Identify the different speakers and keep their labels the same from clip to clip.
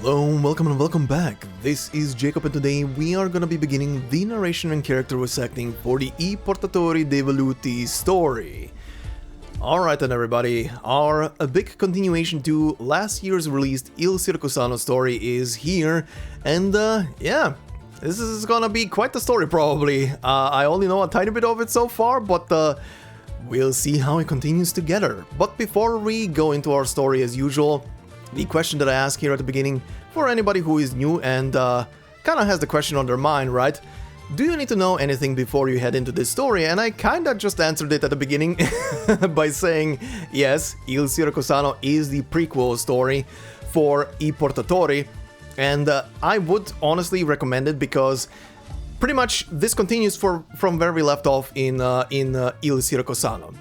Speaker 1: Hello, welcome and welcome back. This is Jacob and today we are gonna be beginning the narration and character voice acting for the I Portatori dei Velluti story. Alright then everybody, our big continuation to last year's released Il Siracusano story is here, and yeah, this is gonna be quite the story probably. I only know a tiny bit of it so far, but we'll see how it continues together. But before we go into our story as usual, the question that I ask here at the beginning, for anybody who is new and kinda has the question on their mind, right? Do you need to know anything before you head into this story? And I kinda just answered it at the beginning by saying, yes, Il Siracusano is the prequel story for I Portatori, and I would honestly recommend it because pretty much this continues from where we left off in Il Siracusano.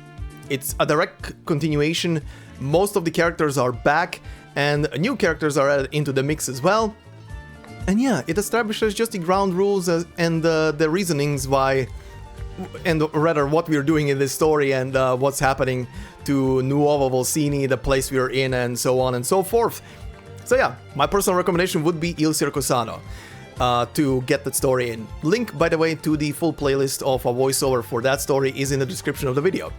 Speaker 1: It's a direct continuation, most of the characters are back, and new characters are added into the mix as well. And yeah, it establishes just the ground rules and the reasonings why, and rather what we're doing in this story and what's happening to Nuova Volsinii, the place we're in, and so on and so forth. So yeah, my personal recommendation would be Il Siracusano to get that story in. Link, by the way, to the full playlist of a voiceover for that story is in the description of the video.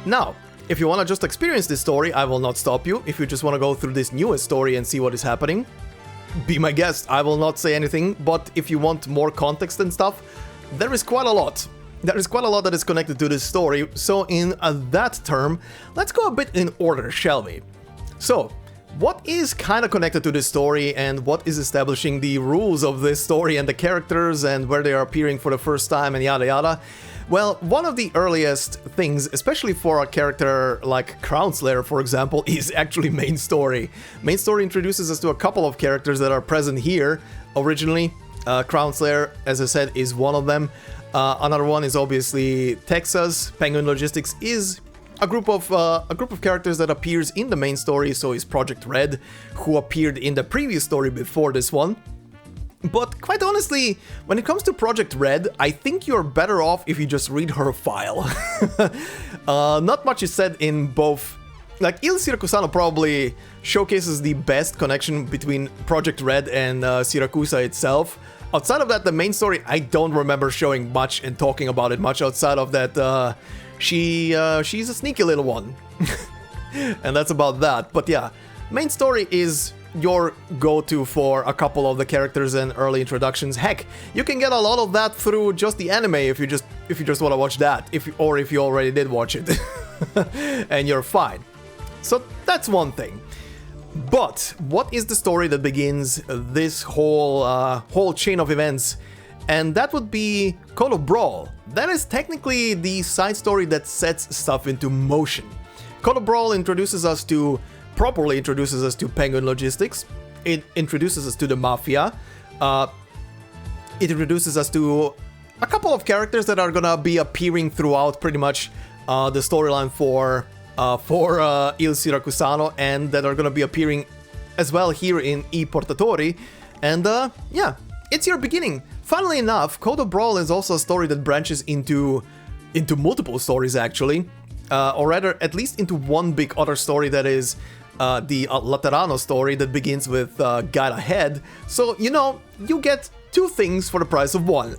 Speaker 1: Now, if you want to just experience this story, I will not stop you. If you just want to go through this newest story and see what is happening, be my guest. I will not say anything, but if you want more context and stuff, there is quite a lot. There is quite a lot that is connected to this story, so in that term, let's go a bit in order, shall we? So, what is kind of connected to this story and what is establishing the rules of this story and the characters and where they are appearing for the first time and yada yada? Well, one of the earliest things, especially for a character like Crown Slayer, for example, is actually main story. Main story introduces us to a couple of characters that are present here originally. Crown Slayer, as I said, is one of them. Another one is obviously Texas. Penguin Logistics is a group of characters that appears in the main story. So is Project Red, who appeared in the previous story before this one. But quite honestly, when it comes to Project Red, I think you're better off if you just read her file. Not much is said in both. Like, Il Siracusano probably showcases the best connection between Project Red and Siracusa itself. Outside of that, the main story, I don't remember showing much and talking about it much. Outside of that, she's a sneaky little one. And that's about that. But yeah, main story is your go-to for a couple of the characters and early introductions. Heck, you can get a lot of that through just the anime if you just want to watch that, if you already did watch it, and you're fine. So that's one thing. But what is the story that begins this whole chain of events? And that would be Code of Brawl. That is technically the side story that sets stuff into motion. Code of Brawl properly introduces us to Penguin Logistics. It introduces us to the Mafia. It introduces us to a couple of characters that are gonna be appearing throughout pretty much the storyline for Il Siracusano, and that are gonna be appearing as well here in I Portatori. And yeah, it's your beginning. Funnily enough, Code of Brawl is also a story that branches into multiple stories actually. Or rather, at least into one big other story that is the Laterano story that begins with Guide Ahead. So, you know, you get two things for the price of one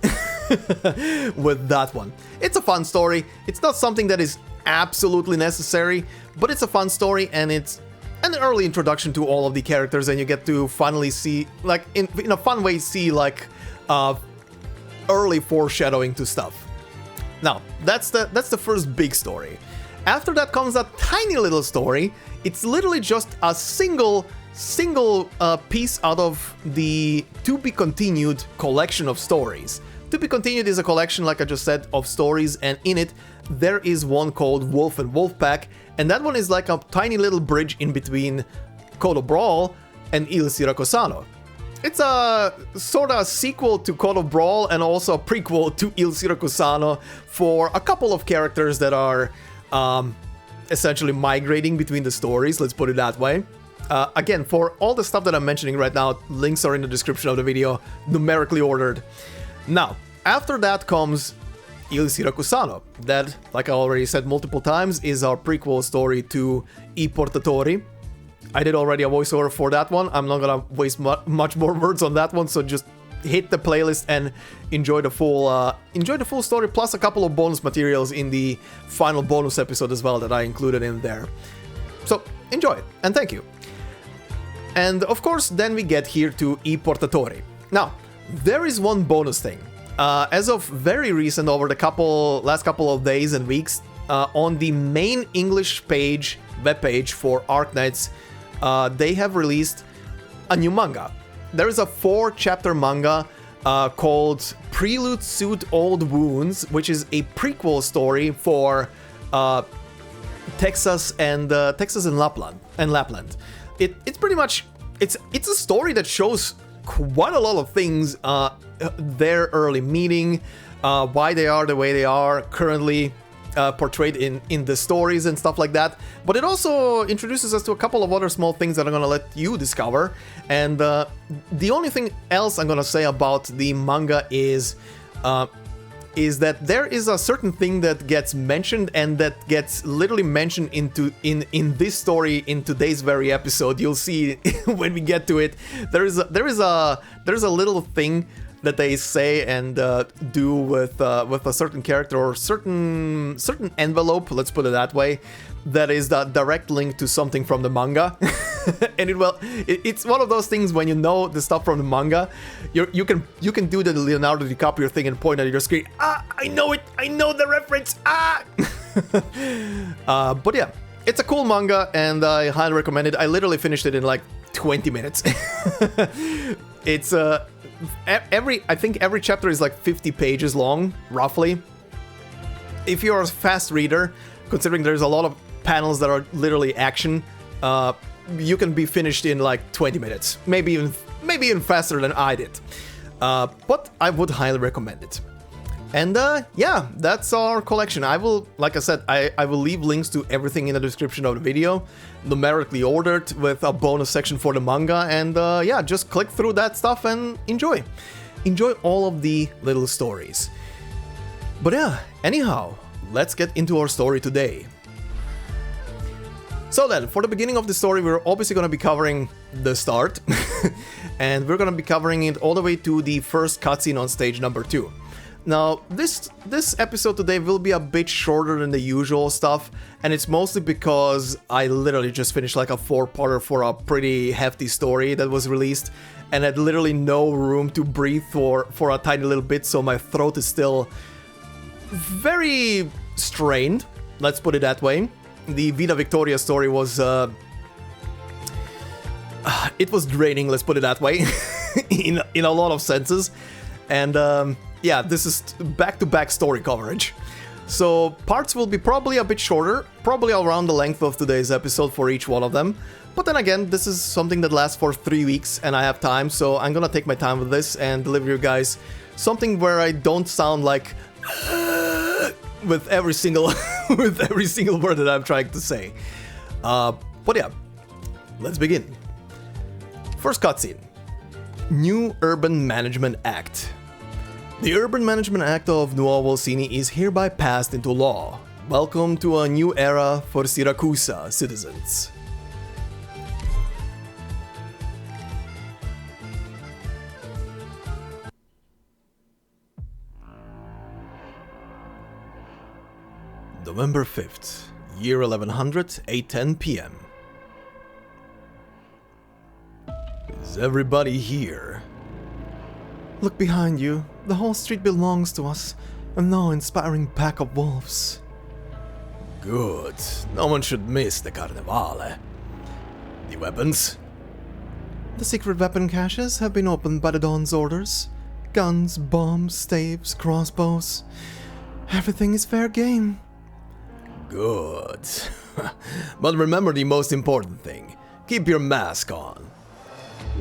Speaker 1: with that one. It's a fun story. It's not something that is absolutely necessary, but it's a fun story and it's an early introduction to all of the characters, and you get to finally see, like, in a fun way, see, like, early foreshadowing to stuff. Now, that's the first big story. After that comes a tiny little story. It's literally just a single piece out of the To Be Continued collection of stories. To Be Continued is a collection, like I just said, of stories, and in it there is one called Wolf and Wolfpack, and that one is like a tiny little bridge in between Code of Brawl and Il Siracusano. It's a sort of sequel to Code of Brawl and also a prequel to Il Siracusano for a couple of characters that are essentially migrating between the stories, let's put it that way. Again, for all the stuff that I'm mentioning right now, links are in the description of the video, numerically ordered. Now, after that comes Il Siracusano. That, like I already said multiple times, is our prequel story to I Portatori. I did already a voiceover for that one. I'm not gonna waste much more words on that one, so just hit the playlist and enjoy the full story, plus a couple of bonus materials in the final bonus episode as well that I included in there. So enjoy it, and thank you. And of course, then we get here to I Portatori. Now, there is one bonus thing. As of very recent, over the last couple of days and weeks, on the main English webpage for Arknights, they have released a new manga. There is a 4-chapter manga called Prelude Suit Old Wounds, which is a prequel story for Texas and Lappland. It's pretty much it's a story that shows quite a lot of things, their early meeting, why they are the way they are currently portrayed in the stories and stuff like that. But it also introduces us to a couple of other small things that I'm gonna let you discover. And the only thing else I'm gonna say about the manga is that there is a certain thing that gets mentioned, and that gets literally mentioned in this story in today's very episode. You'll see when we get to it. There is a little thing that they say and do with a certain character or certain envelope, let's put it that way, that is the direct link to something from the manga. And it's one of those things when you know the stuff from the manga, you can do the Leonardo DiCaprio thing and point at your screen. I know it, I know the reference. But yeah, it's a cool manga and I highly recommend it. I literally finished it in like 20 minutes. It's I think every chapter is like 50 pages long, roughly. If you're a fast reader, considering there's a lot of panels that are literally action, you can be finished in like 20 minutes, maybe even faster than I did. But I would highly recommend it. And yeah, that's our collection. I will, like I said, I will leave links to everything in the description of the video, numerically ordered, with a bonus section for the manga. And yeah, just click through that stuff and enjoy all of the little stories. But yeah, anyhow, let's get into our story today. So then, for the beginning of the story, we're obviously going to be covering the start, and we're going to be covering it all the way to the first cutscene on stage number 2. Now, this episode today will be a bit shorter than the usual stuff, and it's mostly because I literally just finished like a 4-parter for a pretty hefty story that was released, and had literally no room to breathe for a tiny little bit, so my throat is still very strained, let's put it that way. The Vida Victoria story was it was draining, let's put it that way, in a lot of senses. And yeah, this is back-to-back story coverage. So parts will be probably a bit shorter, probably around the length of today's episode for each one of them. But then again, this is something that lasts for 3 weeks and I have time, so I'm gonna take my time with this and deliver you guys something where I don't sound like with every single word that I'm trying to say. But yeah, let's begin. First cutscene. New Urban Management Act. The Urban Management Act of Nuova Volsinii is hereby passed into law. Welcome to a new era for Siracusa citizens. November 5th, year 1100, 8:10 p.m. Is everybody here? Look behind you. The whole street belongs to us. A now inspiring pack of wolves. Good. No one should miss the Carnevale. The weapons? The secret weapon caches have been opened by the Dawn's orders. Guns, bombs, staves, crossbows. Everything is fair game. Good. But remember the most important thing. Keep your mask on.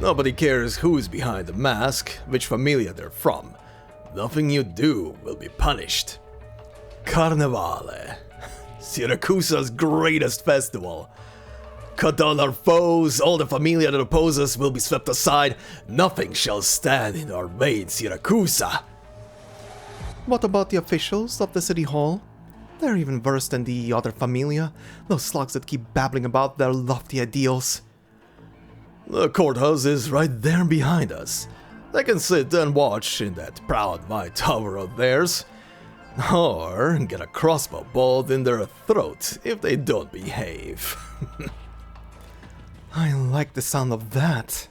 Speaker 1: Nobody cares who's behind the mask, which familia they're from. Nothing you do will be punished. Carnevale. Siracusa's greatest festival. Cut down our foes, all the familia that oppose us will be swept aside. Nothing shall stand in our way in Siracusa. What about the officials of the city hall? They're even worse than the other familia, those slugs that keep babbling about their lofty ideals. The courthouse is right there behind us. They can sit and watch in that proud white tower of theirs, or get a crossbow bolt in their throat if they don't behave.
Speaker 2: I like the sound of that.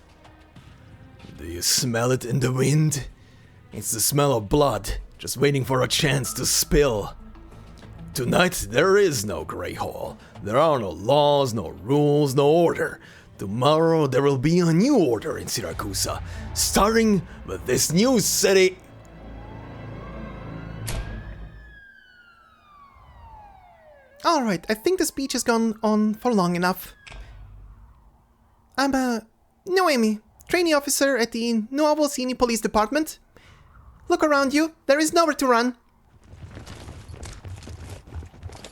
Speaker 1: Do you smell it in the wind? It's the smell of blood, just waiting for a chance to spill. Tonight there is no Grey Hall. There are no laws, no rules, no order. Tomorrow there will be a new order in Siracusa, starting with this new city.
Speaker 2: Alright, I think the speech has gone on for long enough. I'm Noemi, trainee officer at the Nuova Volsinii Police Department. Look around you, there is nowhere to run.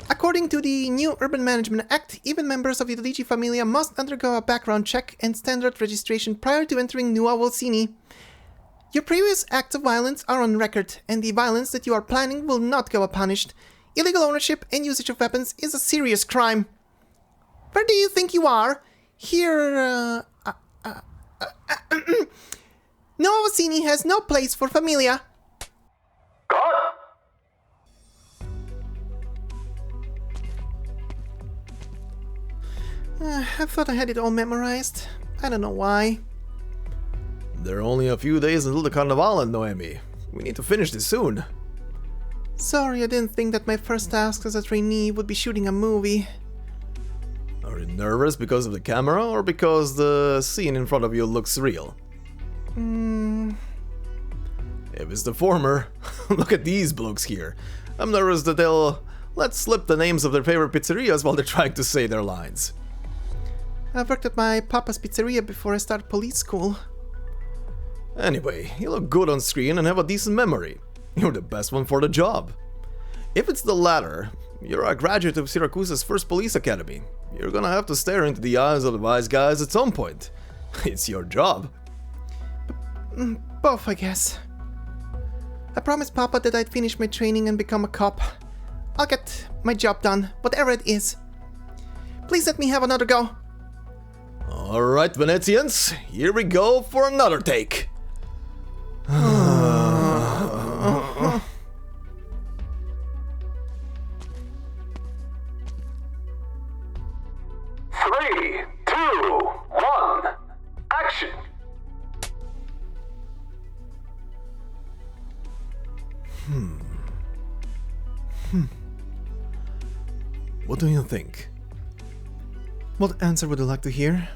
Speaker 2: According to the new Urban Management Act, even members of the Ligi famiglia must undergo a background check and standard registration prior to entering Nuova Volsinii. Your previous acts of violence are on record, and the violence that you are planning will not go unpunished. Illegal ownership and usage of weapons is a serious crime. Where do you think you are? Here, Nuova Volsinii has no place for famiglia. I thought I had it all memorized. I don't know why.
Speaker 1: There are only a few days until the Carnevale, Noemi. We need to finish this soon.
Speaker 2: Sorry, I didn't think that my first task as a trainee would be shooting a movie.
Speaker 1: Are you nervous because of the camera or because the scene in front of you looks real? If it's the former, look at these blokes here. I'm nervous that they'll let slip the names of their favorite pizzerias while they're trying to say their lines.
Speaker 2: I've worked at my papa's pizzeria before I started police school.
Speaker 1: Anyway, you look good on screen and have a decent memory. You're the best one for the job. If it's the latter, you're a graduate of Siracusa's first police academy. You're gonna have to stare into the eyes of the wise guys at some point. It's your job.
Speaker 2: Both, I guess. I promised Papa that I'd finish my training and become a cop. I'll get my job done, whatever it is. Please let me have another go.
Speaker 1: Alright, Venetians, here we go for another take. 3, 2, 1, action! What do you think?
Speaker 2: What answer would you like to hear?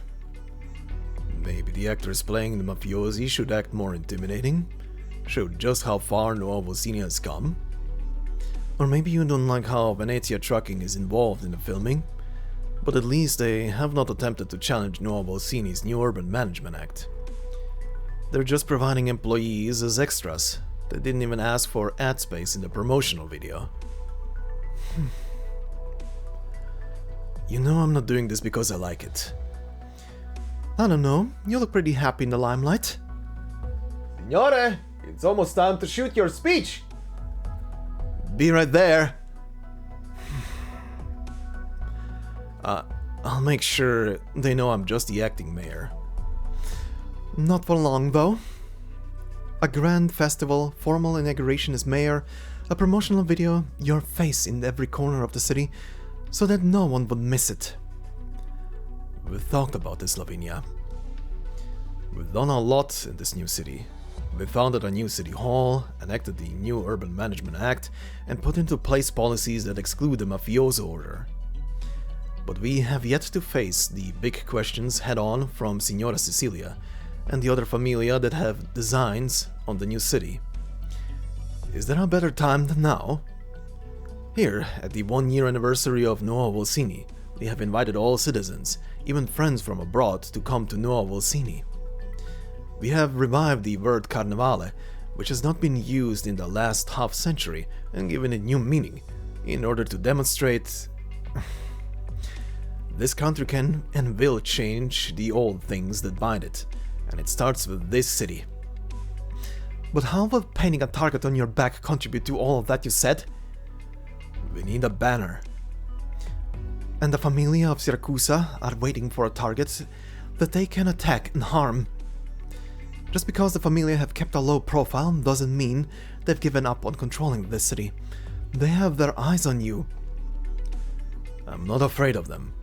Speaker 1: Maybe the actors playing the mafiosi should act more intimidating, show just how far Nuova Volsinii has come. Or maybe you don't like how Venezia Trucking is involved in the filming, but at least they have not attempted to challenge Nuova Volsinii's new Urban Management Act. They're just providing employees as extras. They didn't even ask for ad space in the promotional video. You know I'm not doing this because I like it.
Speaker 2: I don't know, you look pretty happy in the limelight.
Speaker 1: Signore, it's almost time to shoot your speech. Be right there. I'll make sure they know I'm just the acting mayor.
Speaker 2: Not for long, though. A grand festival, formal inauguration as mayor, a promotional video, your face in every corner of the city, so that no one would miss it.
Speaker 1: We've talked about this, Lavinia. We've done a lot in this new city. We founded a new city hall, enacted the new Urban Management Act, and put into place policies that exclude the mafioso order. But we have yet to face the big questions head-on from Signora Cecilia and the other famiglia that have designs on the new city. Is there a better time than now? Here, at the 1-year anniversary of Nuova Volsinii, we have invited all citizens, even friends from abroad, to come to Nuova Volsinii. We have revived the word Carnevale, which has not been used in the last half-century, and given it new meaning, in order to demonstrate... This country can and will change the old things that bind it, and it starts with this city.
Speaker 2: But how will painting a target on your back contribute to all of that you said?
Speaker 1: We need a banner.
Speaker 2: And the famiglia of Siracusa are waiting for a target
Speaker 1: that they can attack and harm. Just because the famiglia have kept a low profile doesn't mean they've given up on controlling this city. They have their eyes on you. I'm not afraid of them.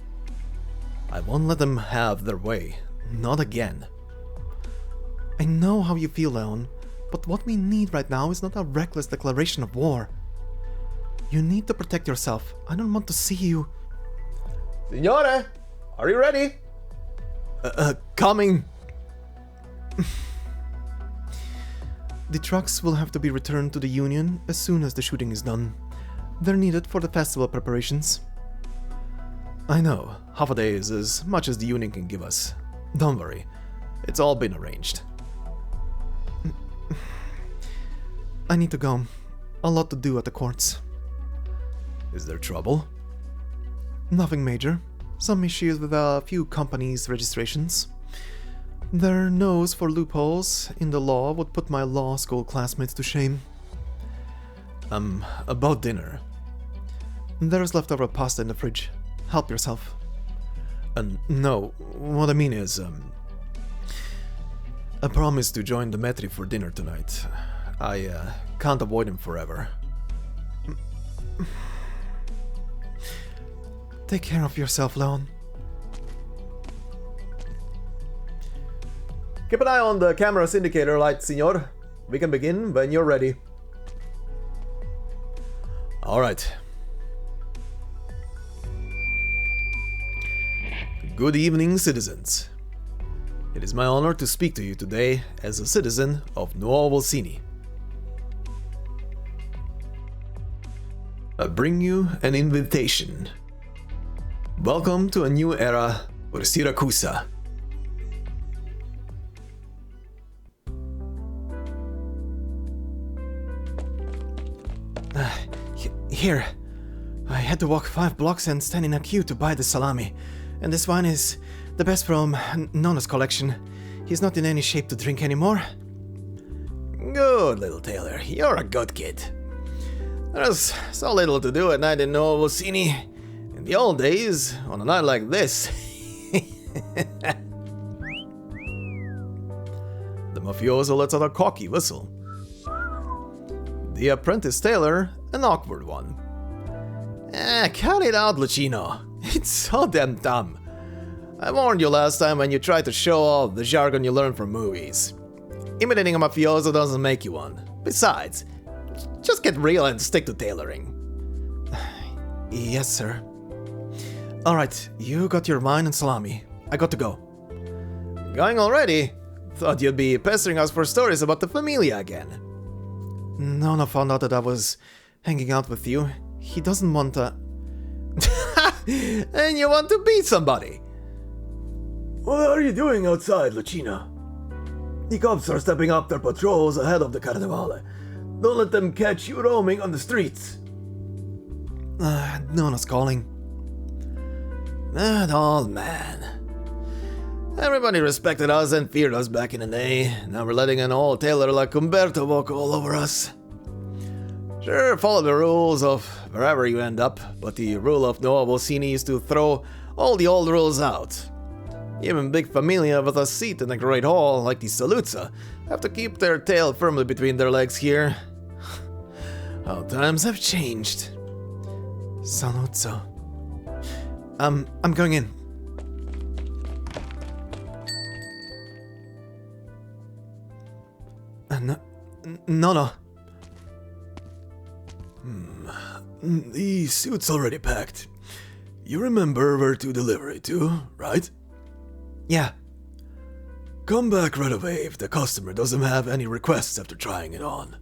Speaker 1: I won't let them have their way. Not again. I know how you feel, Leon, but what we need right now is not a reckless declaration of war. You need to protect yourself. I don't want to see you...
Speaker 3: Signore, are you ready?
Speaker 1: Coming! The trucks will have to be returned to the Union as soon as the shooting is done. They're needed for the festival preparations. I know, half a day is as much as the Union can give us. Don't worry, it's all been arranged. I need to go. A lot to do at the courts. Is there trouble? Nothing major. Some issues with a few companies' registrations. Their nose for loopholes in the law would put my law school classmates to shame. About dinner. There's leftover pasta in the fridge. Help yourself. No, what I mean is, I promised to join Demetri for dinner tonight. I can't avoid him forever. Take care of yourself, Leon.
Speaker 3: Keep an eye on the camera's indicator light, Signor. We can begin when you're ready.
Speaker 1: Alright. Good evening, citizens. It is my honor to speak to you today as a citizen of Nuova Volsinii. I bring you an invitation. Welcome to a new era for Siracusa. Here. I had to walk 5 blocks and stand in a queue to buy the salami. And this wine is the best from Nona's collection. He's not in any shape to drink anymore.
Speaker 3: Good, little Taylor. You're a good kid. There's so little to do at night in Nuova Volsinii. In the old days, on a night like this...
Speaker 1: The mafioso lets out a cocky whistle. The apprentice Taylor, an awkward one.
Speaker 3: Cut it out, Lucino. It's so damn dumb. I warned you last time when you tried to show off the jargon you learned from movies. Imitating a mafioso doesn't make you one. Besides, just get real and stick to tailoring.
Speaker 1: Yes, sir. Alright, you got your wine and salami. I got to go.
Speaker 3: Going already? Thought you'd be pestering us for stories about the famiglia again.
Speaker 1: Nona found out that I was hanging out with you. He doesn't want to...
Speaker 3: And you want to beat somebody?
Speaker 4: What are you doing outside, Lucina? The cops are stepping up their patrols ahead of the Carnevale. Don't let them catch you roaming on the streets.
Speaker 1: Nona's calling.
Speaker 3: That old man. Everybody respected us and feared us back in the day. Now we're letting an old tailor like Umberto walk all over us. Sure, follow the rules of wherever you end up, but the rule of Nuova Volsinii is to throw all the old rules out. Even big familia with a seat in the Great Hall, like the Saluzza, have to keep their tail firmly between their legs here. How times have changed.
Speaker 1: Saluzzo. I'm going in. No.
Speaker 4: The suit's already packed. You remember where to deliver it to, right?
Speaker 1: Yeah.
Speaker 4: Come back right away if the customer doesn't have any requests after trying it on.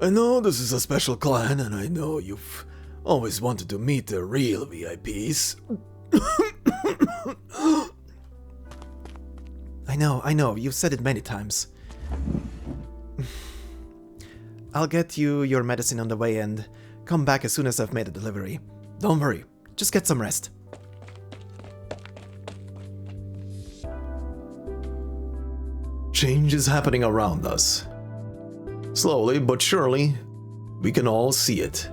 Speaker 4: I know this is a special client, and I know you've always wanted to meet the real VIPs.
Speaker 1: I know, you've said it many times. I'll get you your medicine on the way and come back as soon as I've made a delivery. Don't worry, just get some rest. Change is happening around us. Slowly but surely, we can all see it.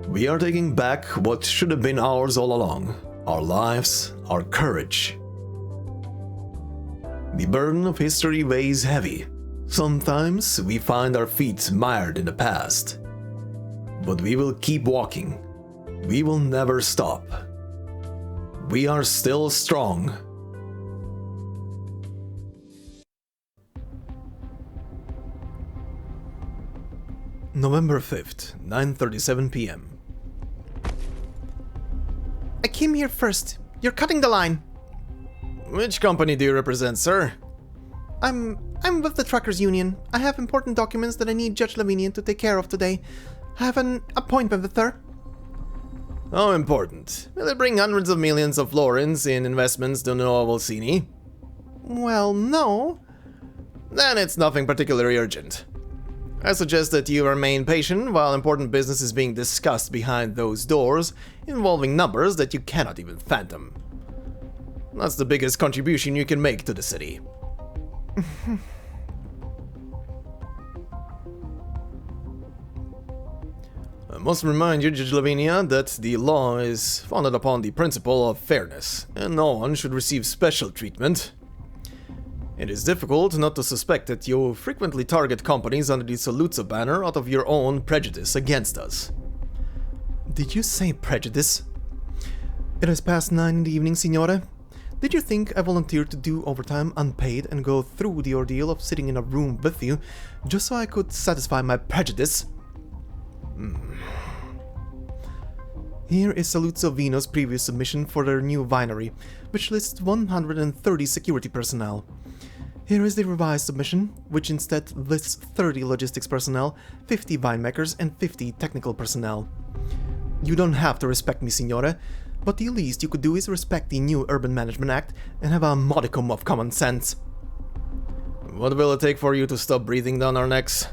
Speaker 1: We are taking back what should have been ours all along. Our lives, our courage. The burden of history weighs heavy. Sometimes we find our feet mired in the past. But we will keep walking. We will never stop. We are still strong. November 5th, 9:37 p.m.
Speaker 2: I came here first. You're cutting the line.
Speaker 3: Which company do you represent, sir?
Speaker 2: I'm with the Truckers Union. I have important documents that I need Judge Lavinian to take care of today. I have an appointment with her.
Speaker 3: How important? Will it bring hundreds of millions of florins in investments to Nuova Volsinii?
Speaker 2: Well, no.
Speaker 3: Then it's nothing particularly urgent. I suggest that you remain patient while important business is being discussed behind those doors, involving numbers that you cannot even fathom. That's the biggest contribution you can make to the city. I must remind you, Judge Lavinia, that the law is founded upon the principle of fairness, and no one should receive special treatment. It is difficult not to suspect that you frequently target companies under the Saluzzo banner out of your own prejudice against us.
Speaker 2: Did you say prejudice? It is past 9 in the evening, Signore. Did you think I volunteered to do overtime unpaid and go through the ordeal of sitting in a room with you just so I could satisfy my prejudice? Here is Saluzzo Vino's previous submission for their new winery, which lists 130 security personnel. Here is the revised submission, which instead lists 30 logistics personnel, 50 winemakers, and 50 technical personnel. You don't have to respect me, Signore, but the least you could do is respect the new Urban Management Act and have a modicum of common sense.
Speaker 3: What will it take for you to stop breathing down our necks?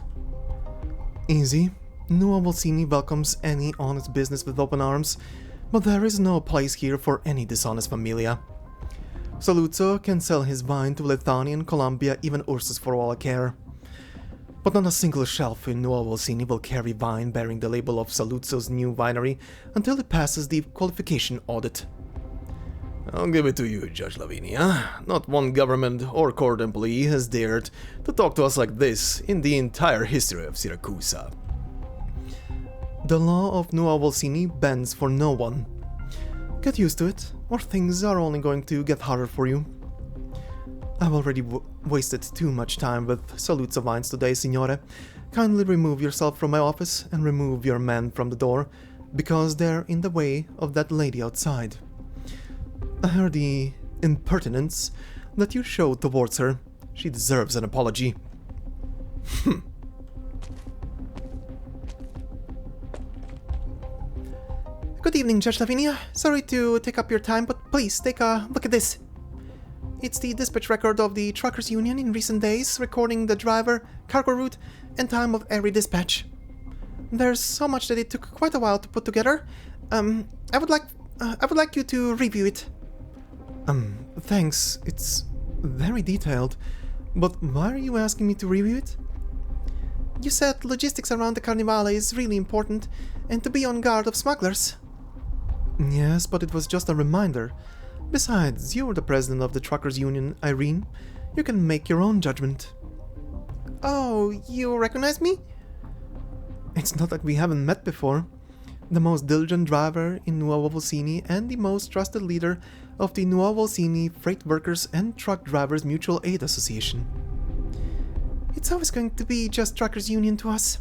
Speaker 2: Easy. Nuova Volsinii welcomes any honest business with open arms, but there is no place here for any dishonest familia. Saluzzo can sell his wine to Lithuania, Colombia, even Ursus for all I care. But not a single shelf in Nuova Volsinii will carry wine bearing the label of Saluzzo's new winery until it passes the qualification audit.
Speaker 3: I'll give it to you, Judge Lavinia. Not one government or court employee has dared to talk to us like this in the entire history of Siracusa.
Speaker 2: The law of Nuova Volsinii bends for no one. Get used to it, or things are only going to get harder for you. I've already wasted too much time with Saluzzo wines today, Signore. Kindly remove yourself from my office and remove your men from the door, because they're in the way of that lady outside. I heard the impertinence that you showed towards her. She deserves an apology. Good evening, Judge Lavinia. Sorry to take up your time, but please take a look at this. It's the dispatch record of the Truckers Union in recent days, recording the driver, cargo route, and time of every dispatch. There's so much that it took quite a while to put together. I would like you to review it. Thanks. It's very detailed. But why are you asking me to review it? You said logistics around the Carnevale is really important, and to be on guard of smugglers. Yes, but it was just a reminder. Besides, you're the president of the Truckers Union, Irene. You can make your own judgment. Oh, you recognize me? It's not like we haven't met before. The most diligent driver in Nuova Volsinii and the most trusted leader of the Nuova Volsinii Freight Workers and Truck Drivers Mutual Aid Association. It's always going to be just Truckers Union to us.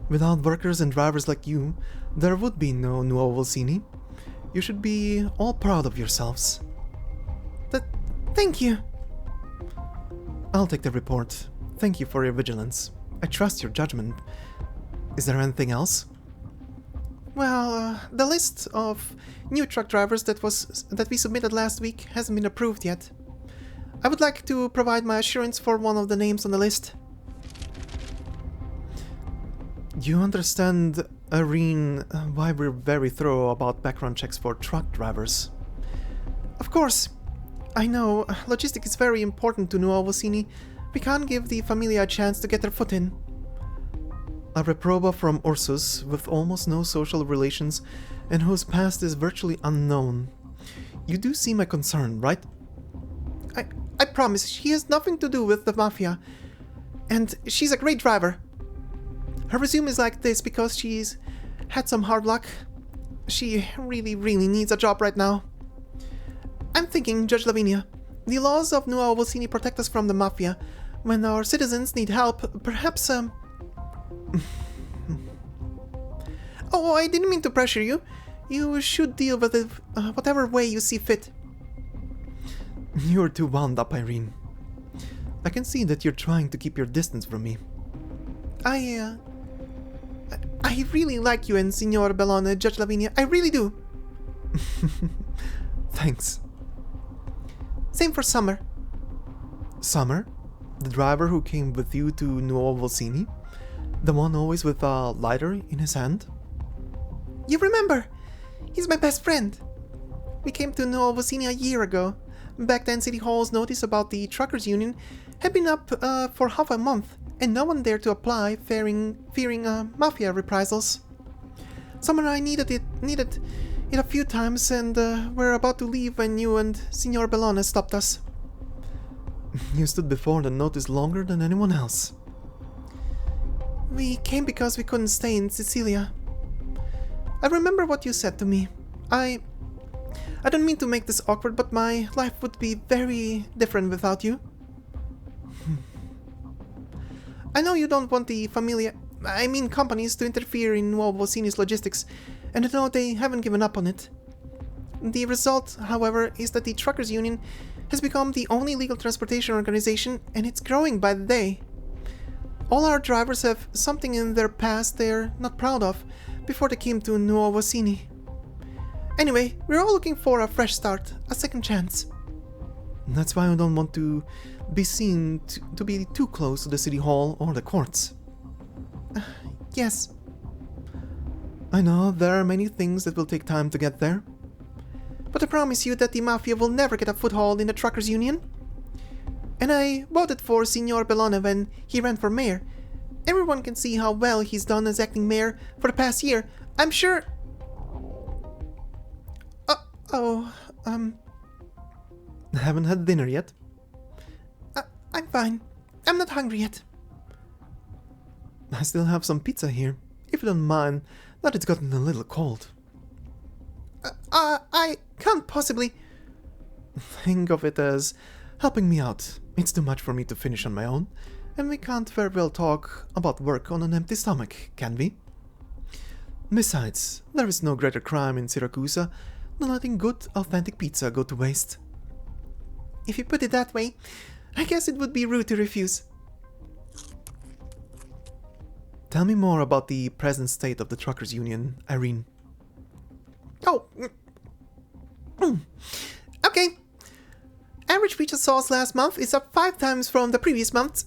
Speaker 2: Without workers and drivers like you, there would be no Nuova Volsinii. You should be all proud of yourselves. Thank you. I'll take the report. Thank you for your vigilance. I trust your judgment. Is there anything else? Well, the list of new truck drivers that we submitted last week hasn't been approved yet. I would like to provide my assurance for one of the names on the list. You understand, Irene, why we're very thorough about background checks for truck drivers. Of course. I know, logistics is very important to Nuova Volsinii. We can't give the familia a chance to get their foot in. A reproba from Ursus, with almost no social relations, and whose past is virtually unknown. You do see my concern, right? I promise, she has nothing to do with the mafia. And she's a great driver. Her resume is like this because she's had some hard luck. She really needs a job right now. I'm thinking, Judge Lavinia, the laws of Nuova Volsinii protect us from the mafia. When our citizens need help, perhaps, Oh, I didn't mean to pressure you. You should deal with it whatever way you see fit.
Speaker 1: You're too wound up, Irene. I can see that you're trying to keep your distance from me.
Speaker 2: I really like you and Signore Bellone, Judge Lavinia. I really do.
Speaker 1: Thanks.
Speaker 2: Same for Summer.
Speaker 1: Summer? The driver who came with you to Nuova Volsinii? The one always with a lighter in his hand?
Speaker 2: You remember? He's my best friend. We came to Nuova Volsinii a year ago. Back then, City Hall's notice about the truckers' union had been up for half a month, and no one dared to apply, fearing mafia reprisals. Summer and I needed it a few times, and were about to leave when you and Signore Bellone stopped us.
Speaker 1: You stood before the notice longer than anyone else.
Speaker 2: We came because we couldn't stay in Sicilia. I remember what you said to me. I don't mean to make this awkward, but my life would be very different without you. I know you don't want the companies to interfere in Nuova Volsinii's logistics, and I know they haven't given up on it. The result, however, is that the truckers' union has become the only legal transportation organization, and it's growing by the day. All our drivers have something in their past they're not proud of before they came to Nuova Volsinii. Anyway, we're all looking for a fresh start, a second chance.
Speaker 1: That's why I don't want to be seen to be too close to the city hall or the courts.
Speaker 2: Yes.
Speaker 1: I know there are many things that will take time to get there.
Speaker 2: But I promise you that the mafia will never get a foothold in the truckers' union. And I voted for Signore Bellone when he ran for mayor. Everyone can see how well he's done as acting mayor for the past year. I'm sure...
Speaker 1: Haven't had dinner yet?
Speaker 2: I'm fine. I'm not hungry yet.
Speaker 1: I still have some pizza here, if you don't mind, that it's gotten a little cold.
Speaker 2: I can't possibly...
Speaker 1: Think of it as helping me out. It's too much for me to finish on my own, and we can't very well talk about work on an empty stomach, can we? Besides, there is no greater crime in Siracusa than letting good, authentic pizza go to waste.
Speaker 2: If you put it that way, I guess it would be rude to refuse.
Speaker 1: Tell me more about the present state of the truckers' union, Irene.
Speaker 2: Oh. Okay. Average pizza sauce last month is up 5 times from the previous month.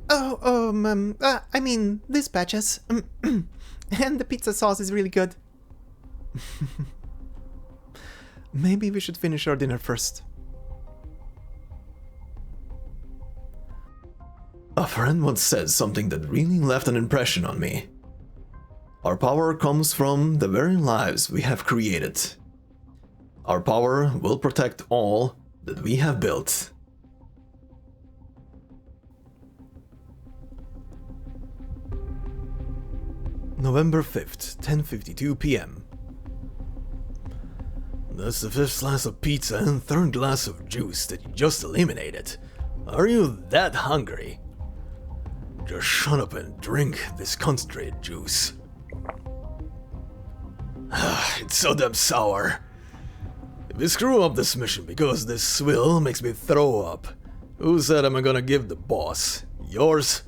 Speaker 2: I mean, this batches. And the pizza sauce is really good.
Speaker 1: Maybe we should finish our dinner first.
Speaker 3: A friend once said something that really left an impression on me. Our power comes from the very lives we have created. Our power will protect all that we have built.
Speaker 1: November 5th, 10:52 p.m.
Speaker 4: That's the 5th slice of pizza and 3rd glass of juice that you just eliminated. Are you that hungry? Just shut up and drink this concentrated juice. It's so damn sour. If you screw up this mission because this swill makes me throw up, who said I'm gonna give the boss? Yours?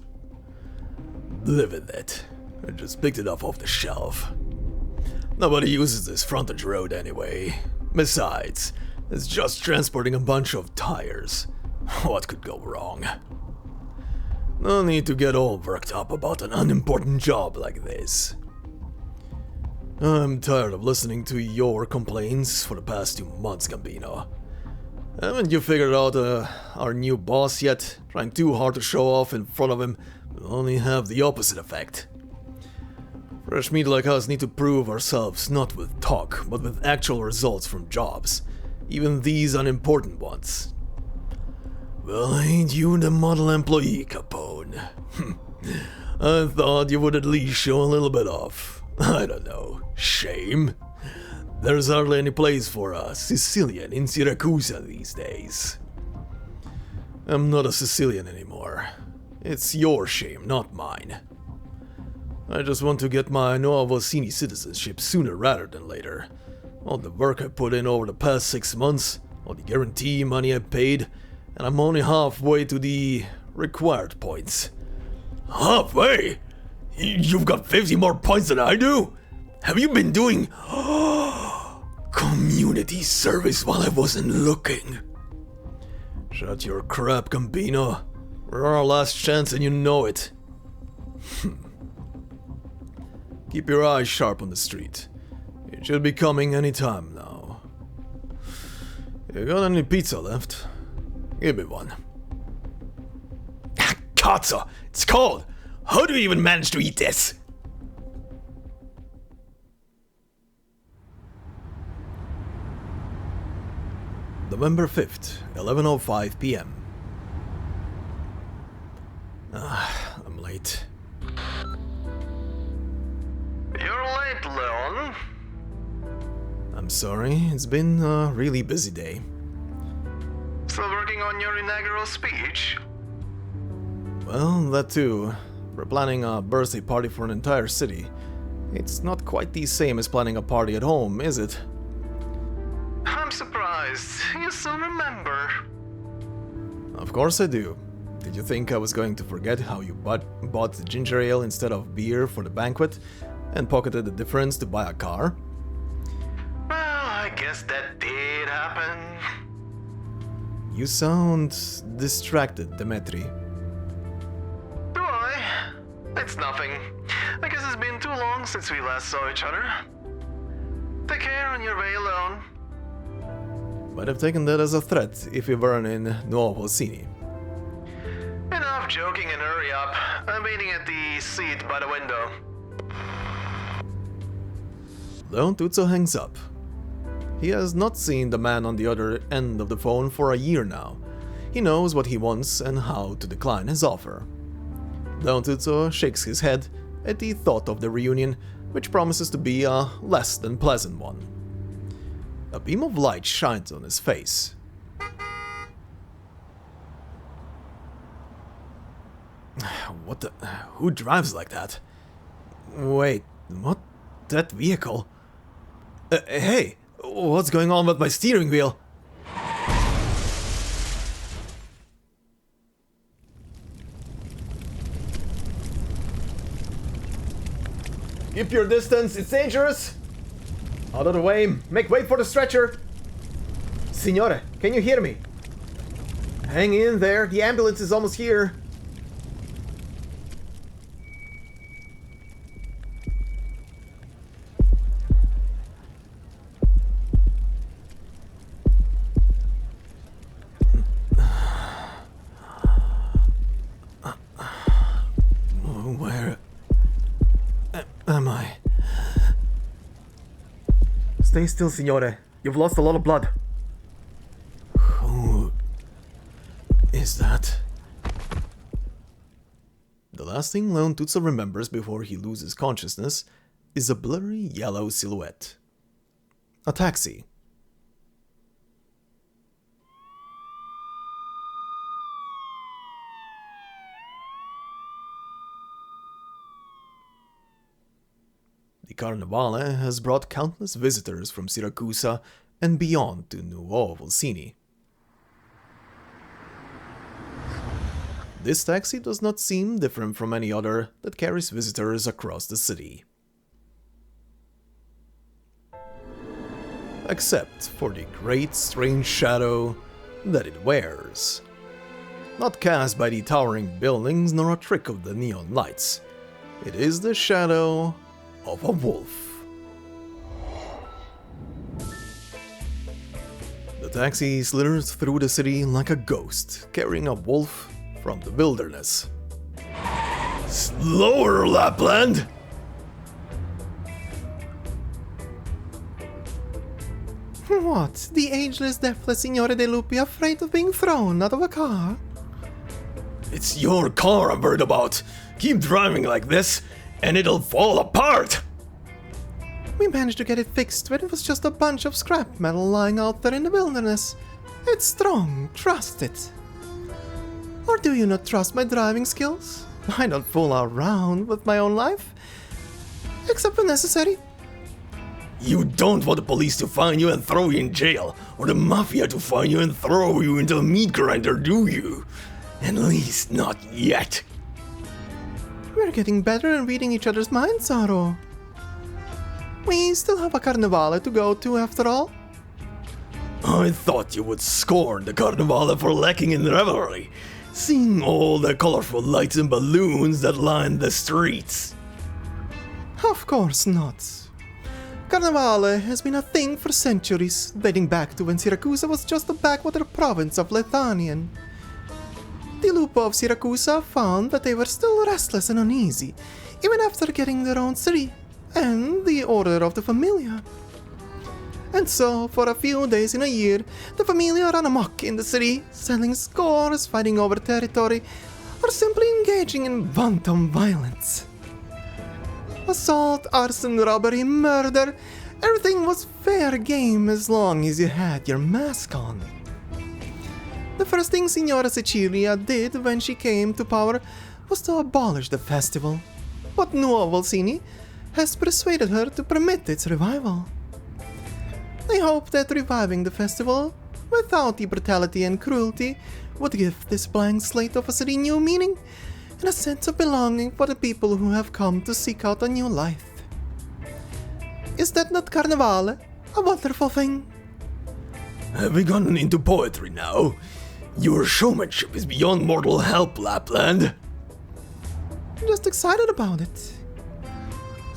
Speaker 4: Live with it. I just picked it up off the shelf. Nobody uses this frontage road anyway. Besides, it's just transporting a bunch of tires. What could go wrong? No need to get all worked up about an unimportant job like this. I'm tired of listening to your complaints for the past 2 months, Gambino. Haven't you figured out our new boss yet? Trying too hard to show off in front of him will only have the opposite effect. Fresh meat like us need to prove ourselves not with talk, but with actual results from jobs, even these unimportant ones. Well, ain't you the model employee, Capone? I thought you would at least show a little bit of, I don't know, shame. There's hardly any place for a Sicilian in Siracusa these days. I'm not a Sicilian anymore. It's your shame, not mine. I just want to get my Nuova Volsinii citizenship sooner rather than later. All the work I put in over the past 6 months, all the guarantee money I paid, and I'm only halfway to the required points. Halfway? You've got 50 more points than I do? Have you been doing community service while I wasn't looking? Shut your crap, Gambino. We're our last chance and you know it. Keep your eyes sharp on the street. It should be coming any time now. You got any pizza left? Give me one. Cazzo! It's cold! How do you even manage to eat this?
Speaker 1: November 5th, 11:05 p.m. I'm late.
Speaker 3: You're late, Leon.
Speaker 1: I'm sorry, it's been a really busy day.
Speaker 3: Still working on your inaugural speech?
Speaker 1: Well, that too. We're planning a birthday party for an entire city. It's not quite the same as planning a party at home, is it?
Speaker 3: I'm surprised. You still remember.
Speaker 1: Of course I do. Did you think I was going to forget how you bought the ginger ale instead of beer for the banquet and pocketed the difference to buy a car?
Speaker 3: Well, I guess that did happen.
Speaker 1: You sound distracted, Demetri.
Speaker 3: Do I? It's nothing. I guess it's been too long since we last saw each other. Take care on your way, Leon.
Speaker 1: Might have taken that as a threat if we weren't in Nuova Volsinii.
Speaker 3: Enough joking and hurry up. I'm waiting at the seat by the window.
Speaker 1: Leon Tuzzo hangs up. He has not seen the man on the other end of the phone for a year now. He knows what he wants and how to decline his offer. Leon Tuzzo shakes his head at the thought of the reunion, which promises to be a less than pleasant one. A beam of light shines on his face. What the... Who drives like that? Wait, what? That vehicle? Hey, what's going on with my steering wheel? Keep your distance, it's dangerous! Out of the way, make way for the stretcher! Signore, can you hear me? Hang in there, the ambulance is almost here. Where am I? Stay still, Signore. You've lost a lot of blood. Who is that? The last thing Leon Tuzzo remembers before he loses consciousness is a blurry yellow silhouette. A taxi. The Carnevale has brought countless visitors from Siracusa and beyond to Nuova Volsinii. This taxi does not seem different from any other that carries visitors across the city. Except for the great strange shadow that it wears. Not cast by the towering buildings nor a trick of the neon lights. It is the shadow of a wolf. The taxi slithers through the city like a ghost, carrying a wolf from the wilderness. Slower, Lappland!
Speaker 2: What, the ageless, deathless Signore de Lupi afraid of being thrown out of a car?
Speaker 4: It's your car I'm worried about. Keep driving like this, and it'll fall apart.
Speaker 2: We managed to get it fixed when it was just a bunch of scrap metal lying out there in the wilderness. It's strong, trust it. Or do you not trust my driving skills? I don't fool around with my own life, except when necessary.
Speaker 4: You don't want the police to find you and throw you in jail, or the mafia to find you and throw you into a meat grinder, do you? At least not yet.
Speaker 2: We're getting better at reading each other's minds, Zaro. We still have a Carnevale to go to after all.
Speaker 4: I thought you would scorn the Carnevale for lacking in revelry, seeing all the colorful lights and balloons that line the streets.
Speaker 2: Of course not. Carnevale has been a thing for centuries, dating back to when Siracusa was just a backwater province of Lethanian. The Lupo of Siracusa found that they were still restless and uneasy, even after getting their own city, and the Order of the Famiglia. And so, for a few days in a year, the Famiglia ran amok in the city, selling scores, fighting over territory, or simply engaging in wanton violence. Assault, arson, robbery, murder, everything was fair game as long as you had your mask on. The first thing Signora Cecilia did when she came to power was to abolish the festival, but Nuova Volsinii has persuaded her to permit its revival. They hope that reviving the festival, without the brutality and cruelty, would give this blank slate of a city new meaning and a sense of belonging for the people who have come to seek out a new life. Is that not Carnevale? A wonderful thing?
Speaker 4: Have we gotten into poetry now? Your showmanship is beyond mortal help, Lappland.
Speaker 2: I'm just excited about it.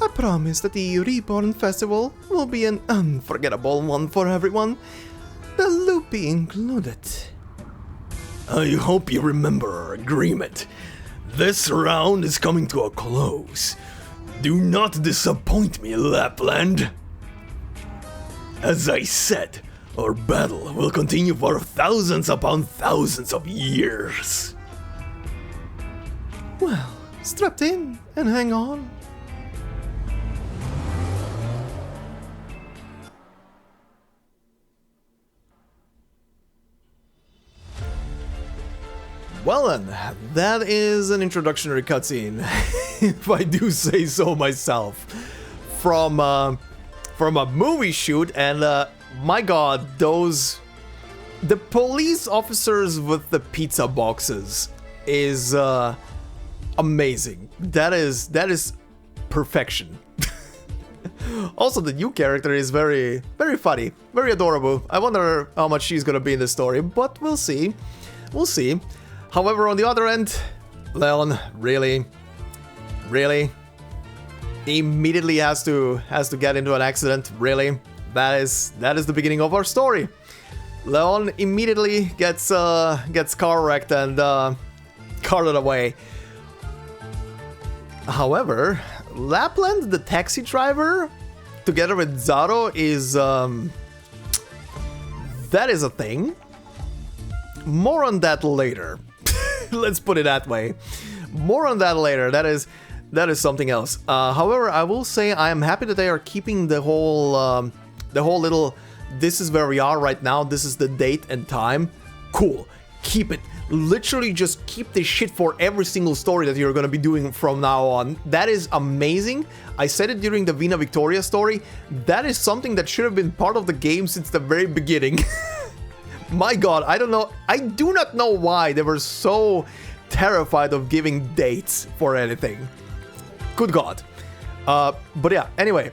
Speaker 2: I promise that the Reborn Festival will be an unforgettable one for everyone, the Lupi included.
Speaker 4: I hope you remember our agreement. This round is coming to a close. Do not disappoint me, Lappland. As I said, our battle will continue for thousands upon thousands of years.
Speaker 2: Well, strap in and hang on.
Speaker 1: Well then, that is an introductory cutscene, if I do say so myself, from a movie shoot, and my god, the police officers with the pizza boxes is amazing. That is perfection. Also, the new character is very, very funny, very adorable. I wonder how much she's gonna be in the story, but we'll see. We'll see. However, on the other end, Leon really immediately has to get into an accident. Really, that is the beginning of our story. Leon immediately gets car wrecked and carted away. However, Lappland, the taxi driver, together with Zaro, is that is a thing. More on that later. Let's put it that way. More on that later. That is something else. However, I will say I am happy that they are keeping the whole little. This is where we are right now. This is the date and time. Cool. Keep it. Literally, just keep this shit for every single story that you're gonna be doing from now on. That is amazing. I said it during the Vina Victoria story. That is something that should have been part of the game since the very beginning. My god, I don't know. I do not know why they were so terrified of giving dates for anything. Good god. But yeah, anyway.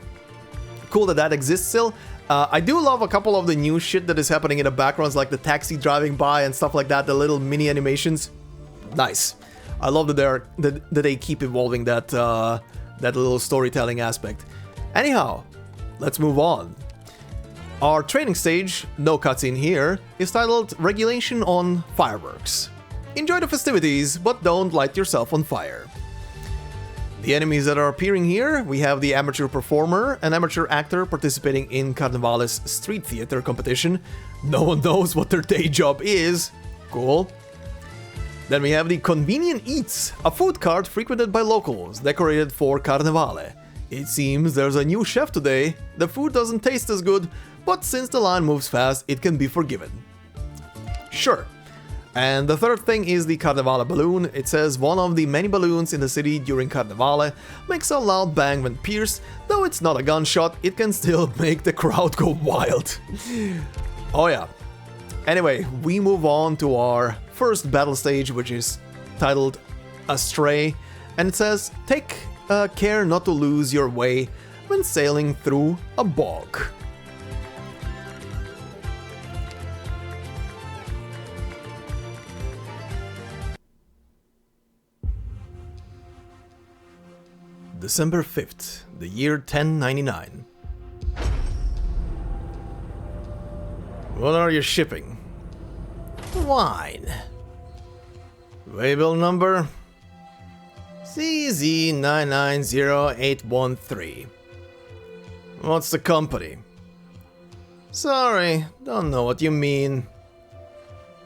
Speaker 1: Cool that exists still. I do love a couple of the new shit that is happening in the backgrounds, like the taxi driving by and stuff like that, the little mini animations. Nice. I love that they keep evolving that little storytelling aspect. Anyhow, let's move on. Our training stage, no cutscene here, is titled Regulation on Fireworks. Enjoy the festivities, but don't light yourself on fire. The enemies that are appearing here, we have the amateur performer, an amateur actor participating in Carnevale's street theater competition. No one knows what their day job is. Cool. Then we have the Convenient Eats, a food cart frequented by locals, decorated for Carnevale. It seems there's a new chef today. The food doesn't taste as good, but since the line moves fast, it can be forgiven. Sure. And the third thing is the Carnevale balloon. It says one of the many balloons in the city during Carnevale makes a loud bang when pierced. Though it's not a gunshot, it can still make the crowd go wild. Oh yeah. Anyway, we move on to our first battle stage, which is titled Astray. And it says, take care not to lose your way when sailing through a bog. December 5th, the year 1099. What are you shipping? Wine. Waybill number CZ990813. What's the company? Sorry, don't know what you mean.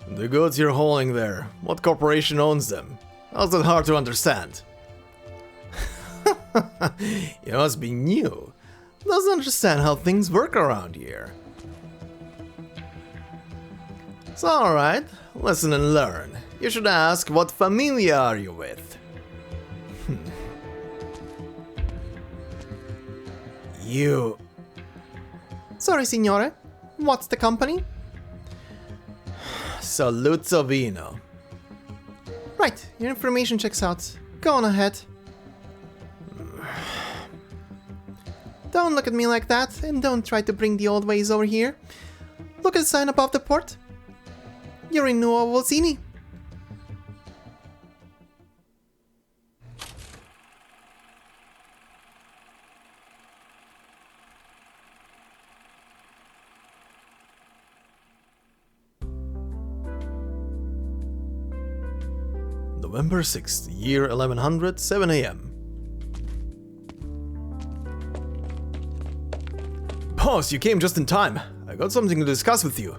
Speaker 1: The goods you're hauling there, what corporation owns them? How's that hard to understand? You must be new. Doesn't understand how things work around here. It's alright, listen and learn. You should ask, what famiglia are you with? You...
Speaker 2: Sorry, Signore. What's the company?
Speaker 1: Saluzzo Vino.
Speaker 2: Right, your information checks out. Go on ahead. Don't look at me like that, and don't try to bring the old ways over here. Look at the sign above the port. You're in Nuova Volsinii.
Speaker 1: November 6th, year 1100, 7 AM. Boss, you came just in time. I got something to discuss with you.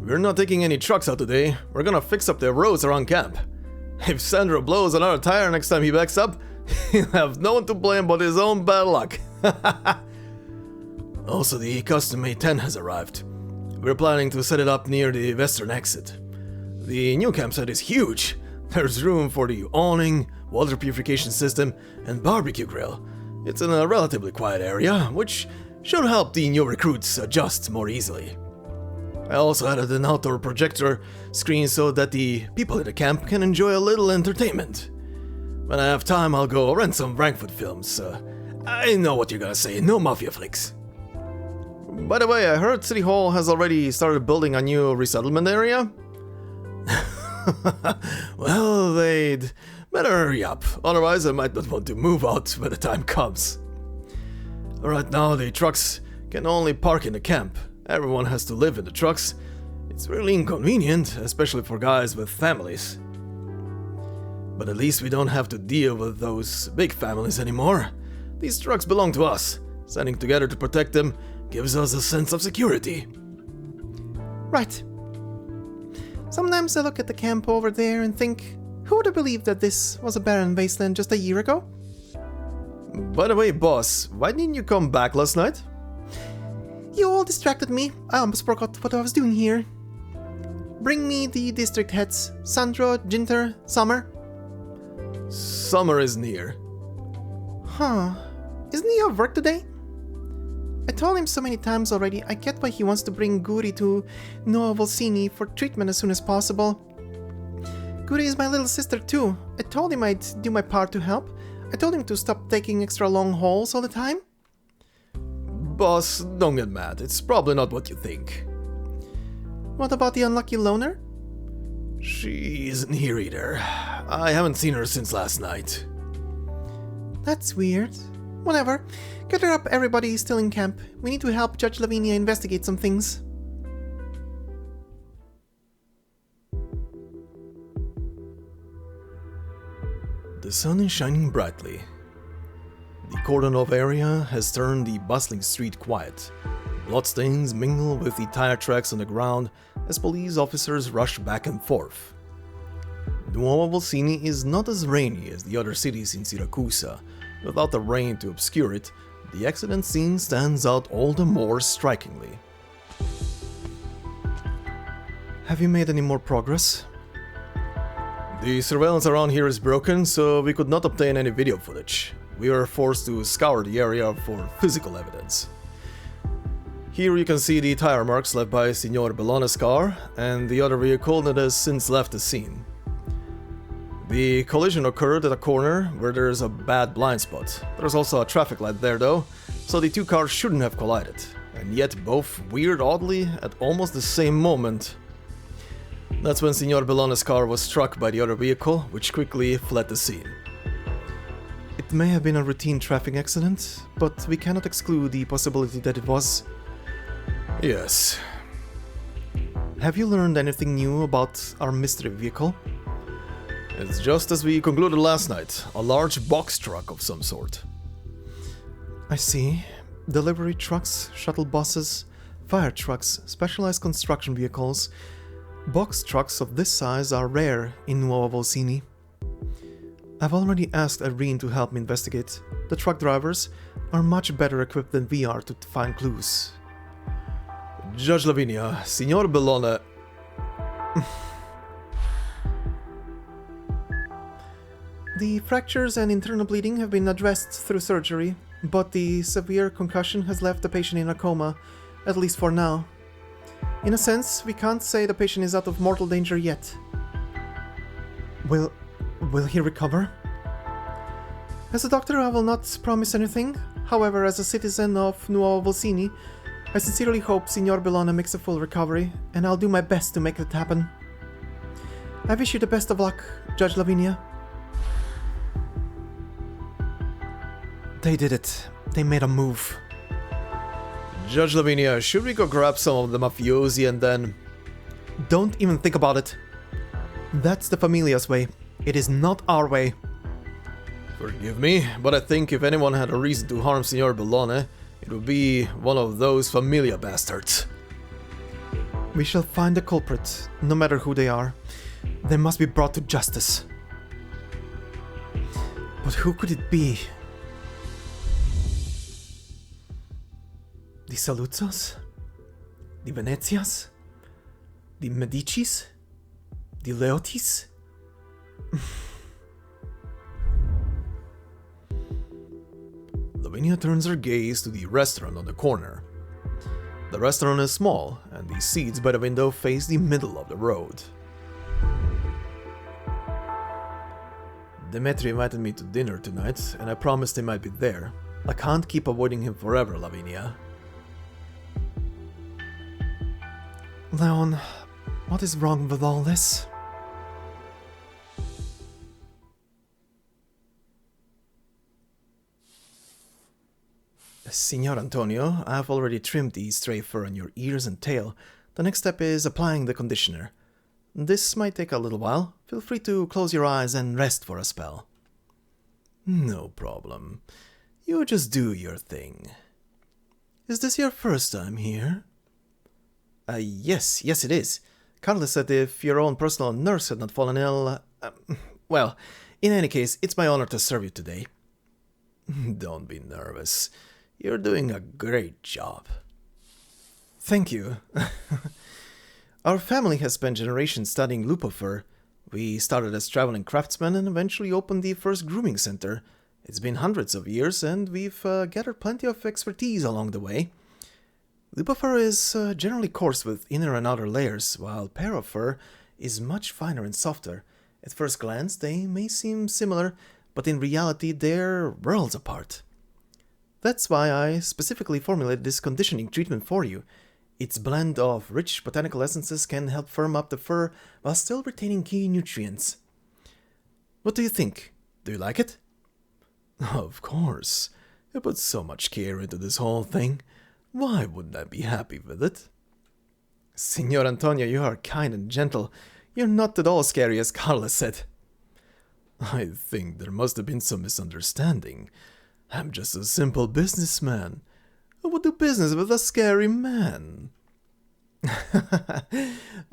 Speaker 1: We're not taking any trucks out today. We're gonna fix up the roads around camp. If Sandro blows another tire next time he backs up, he'll have no one to blame but his own bad luck. Also, the custom-made tent has arrived. We're planning to set it up near the western exit. The new campsite is huge. There's room for the awning, water purification system, and barbecue grill. It's in a relatively quiet area, which should help the new recruits adjust more easily. I also added an outdoor projector screen so that the people in the camp can enjoy a little entertainment. When I have time, I'll go rent some Frankfurt films. I know what you're gonna say, no mafia flicks. By the way, I heard City Hall has already started building a new resettlement area. Well, they'd better hurry up, otherwise I might not want to move out when the time comes. Right now, the trucks can only park in the camp. Everyone has to live in the trucks. It's really inconvenient, especially for guys with families. But at least we don't have to deal with those big families anymore. These trucks belong to us. Standing together to protect them gives us a sense of security.
Speaker 2: Right. Sometimes I look at the camp over there and think, who would have believed that this was a barren wasteland just a year ago?
Speaker 1: By the way, boss, why didn't you come back last night?
Speaker 2: You all distracted me. I almost forgot what I was doing here. Bring me the district heads. Sandro, Ginter, Summer.
Speaker 1: Summer isn't here.
Speaker 2: Huh. Isn't he off work today? I told him so many times already, I get why he wants to bring Guri to Nuova Volsinii for treatment as soon as possible. Guri is my little sister too. I told him I'd do my part to help. I told him to stop taking extra long hauls all the time.
Speaker 1: Boss, don't get mad. It's probably not what you think.
Speaker 2: What about the unlucky loner?
Speaker 1: She isn't here either. I haven't seen her since last night.
Speaker 2: That's weird. Whatever. Gather up everybody still in camp. We need to help Judge Lavinia investigate some things.
Speaker 1: The sun is shining brightly. The Courtroom area has turned the bustling street quiet. Bloodstains mingle with the tire tracks on the ground as police officers rush back and forth. Nuova Volsinii is not as rainy as the other cities in Siracusa. Without the rain to obscure it, the accident scene stands out all the more strikingly. Have you made any more progress? The surveillance around here is broken, so we could not obtain any video footage. We were forced to scour the area for physical evidence. Here you can see the tire marks left by Signore Bellone's car and the other vehicle that has since left the scene. The collision occurred at a corner where there is a bad blind spot. There's also a traffic light there though, so the two cars shouldn't have collided, and yet both veered oddly at almost the same moment. That's when Signore Bellone's car was struck by the other vehicle, which quickly fled the scene. It may have been a routine traffic accident, but we cannot exclude the possibility that it was. Yes. Have you learned anything new about our mystery vehicle? It's just as we concluded last night, a large box truck of some sort. I see. Delivery trucks, shuttle buses, fire trucks, specialized construction vehicles. Box trucks of this size are rare in Nuova Volsinii. I've already asked Irene to help me investigate. The truck drivers are much better equipped than we are to find clues. Judge Lavinia, Signore Bellone...
Speaker 2: The fractures and internal bleeding have been addressed through surgery, but the severe concussion has left the patient in a coma, at least for now. In a sense, we can't say the patient is out of mortal danger yet. Will he recover? As a doctor, I will not promise anything. However, as a citizen of Nuova Volsinii, I sincerely hope Signor Bellone makes a full recovery, and I'll do my best to make it happen. I wish you the best of luck, Judge Lavinia.
Speaker 1: They did it. They made a move. Judge Lavinia, should we go grab some of the mafiosi and then...
Speaker 2: Don't even think about it. That's the Familia's way. It is not our way.
Speaker 1: Forgive me, but I think if anyone had a reason to harm Signor Bellone, it would be one of those Familia bastards.
Speaker 2: We shall find the culprit, no matter who they are. They must be brought to justice. But who could it be? The Saluzzos? The Venezias? The Medicis? The Leotis?
Speaker 1: Lavinia turns her gaze to the restaurant on the corner. The restaurant is small, and the seats by the window face the middle of the road. Demetri invited me to dinner tonight, and I promised he might be there. I can't keep avoiding him forever, Lavinia.
Speaker 2: Leon, what is wrong with all this?
Speaker 1: Signor Antonio, I have already trimmed the stray fur on your ears and tail. The next step is applying the conditioner. This might take a little while. Feel free to close your eyes and rest for a spell. No problem. You just do your thing. Is this your first time here? Yes it is. Carla said if your own personal nurse had not fallen ill... well, in any case, it's my honor to serve you today. Don't be nervous. You're doing a great job. Thank you. Our family has spent generations studying lupo fur. We started as traveling craftsmen and eventually opened the first grooming center. It's been hundreds of years and we've gathered plenty of expertise along the way. Lupo fur is generally coarse with inner and outer layers, while para fur is much finer and softer. At first glance, they may seem similar, but in reality, they're worlds apart. That's why I specifically formulated this conditioning treatment for you. Its blend of rich botanical essences can help firm up the fur while still retaining key nutrients. What do you think? Do you like it? Of course. I put so much care into this whole thing. Why wouldn't I be happy with it? Signor Antonio, you are kind and gentle. You're not at all scary as Carla said. I think there must have been some misunderstanding. I'm just a simple businessman. Who would do business with a scary man?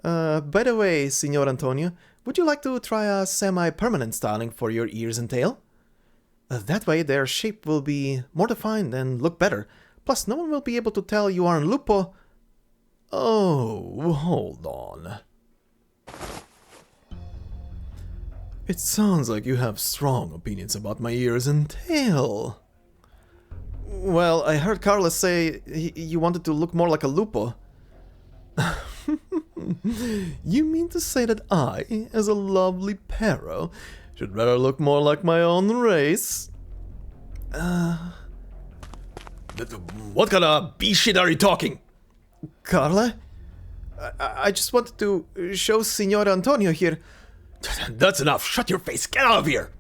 Speaker 1: By the way, Signor Antonio, would you like to try a semi-permanent styling for your ears and tail? That way their shape will be more defined and look better. Plus, no one will be able to tell you aren't Lupo. Oh, hold on. It sounds like you have strong opinions about my ears and tail. Well, I heard Carla say you wanted to look more like a Lupo. You mean to say that I, as a lovely Pero, should rather look more like my own race?
Speaker 3: What kind of b-shit are you talking?
Speaker 1: Carla? I just wanted to show Signor Antonio here.
Speaker 3: That's enough. Shut your face. Get out of here.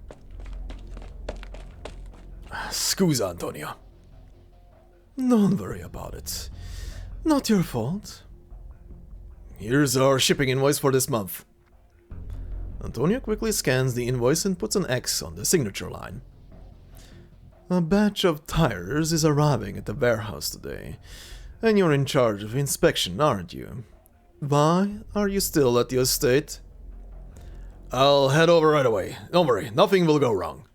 Speaker 3: Scusa, Antonio.
Speaker 1: Don't worry about it. Not your fault.
Speaker 3: Here's our shipping invoice for this month.
Speaker 1: Antonio quickly scans the invoice and puts an X on the signature line. A batch of tires is arriving at the warehouse today, and you're in charge of inspection, aren't you? Why are you still at the estate?
Speaker 3: I'll head over right away. Don't worry, nothing will go wrong.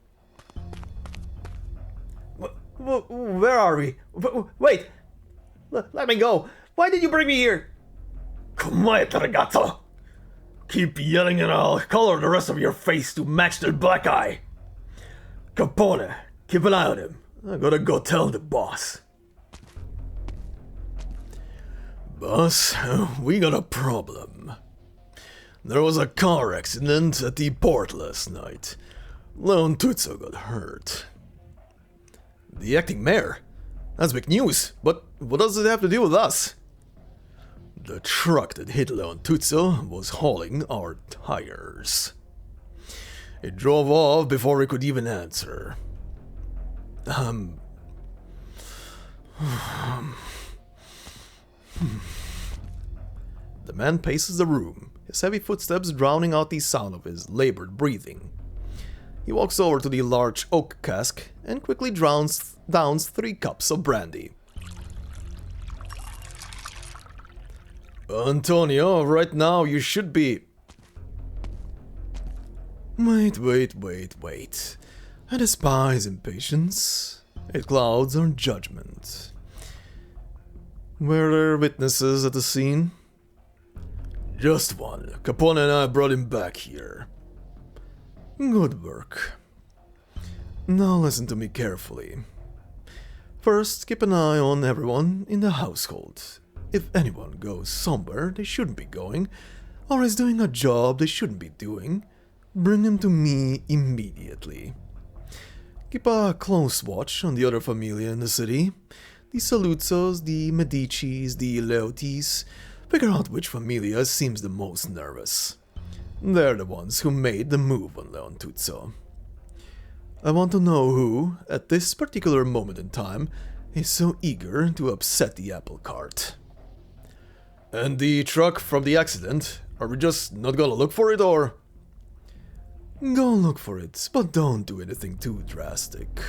Speaker 2: Where are we? Wait! Let me go! Why did you bring me here?
Speaker 3: Quiet, ragazzo! Keep yelling and I'll color the rest of your face to match the black eye. Capone, keep an eye on him. I gotta go tell the boss. Boss, we got a problem. There was a car accident at the port last night. Leon Tuzzo got hurt.
Speaker 1: The acting mayor? That's big news, but what does it have to do with us?
Speaker 3: The truck that hit Leon Tuzzo was hauling our tires. It drove off before we could even answer. The
Speaker 1: man paces the room, his heavy footsteps drowning out the sound of his labored breathing. He walks over to the large oak cask and quickly downs 3 cups of brandy.
Speaker 3: Antonio, right now you should be...
Speaker 1: Wait. I despise impatience. It clouds our judgment. Were there witnesses at the scene?
Speaker 3: Just one. Capone and I brought him back here.
Speaker 1: Good work. Now listen to me carefully. First, keep an eye on everyone in the household. If anyone goes somewhere they shouldn't be going, or is doing a job they shouldn't be doing, bring them to me immediately. Keep a close watch on the other famiglia in the city. The Saluzzos, the Medicis, the Leotis. Figure out which familia seems the most nervous. They're the ones who made the move on Leon Tuzzo. I want to know who, at this particular moment in time, is so eager to upset the apple cart.
Speaker 3: And the truck from the accident? Are we just not gonna look for it, or...?
Speaker 1: Go look for it, but don't do anything too drastic.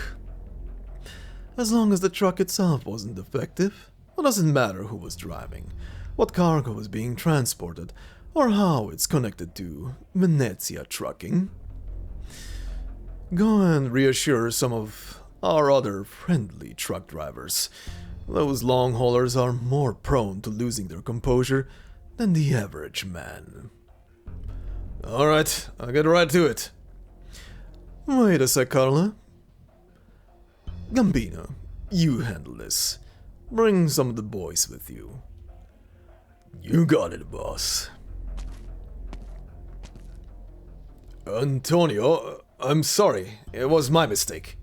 Speaker 1: As long as the truck itself wasn't defective, what does it matter who was driving, what cargo was being transported, or how it's connected to Venezia Trucking? Go and reassure some of our other friendly truck drivers. Those long haulers are more prone to losing their composure than the average man.
Speaker 3: Alright, I'll get right to it.
Speaker 1: Wait a sec, Carla. Gambino, you handle this. Bring some of the boys with you.
Speaker 3: You got it, boss. Antonio, I'm sorry. It was my mistake.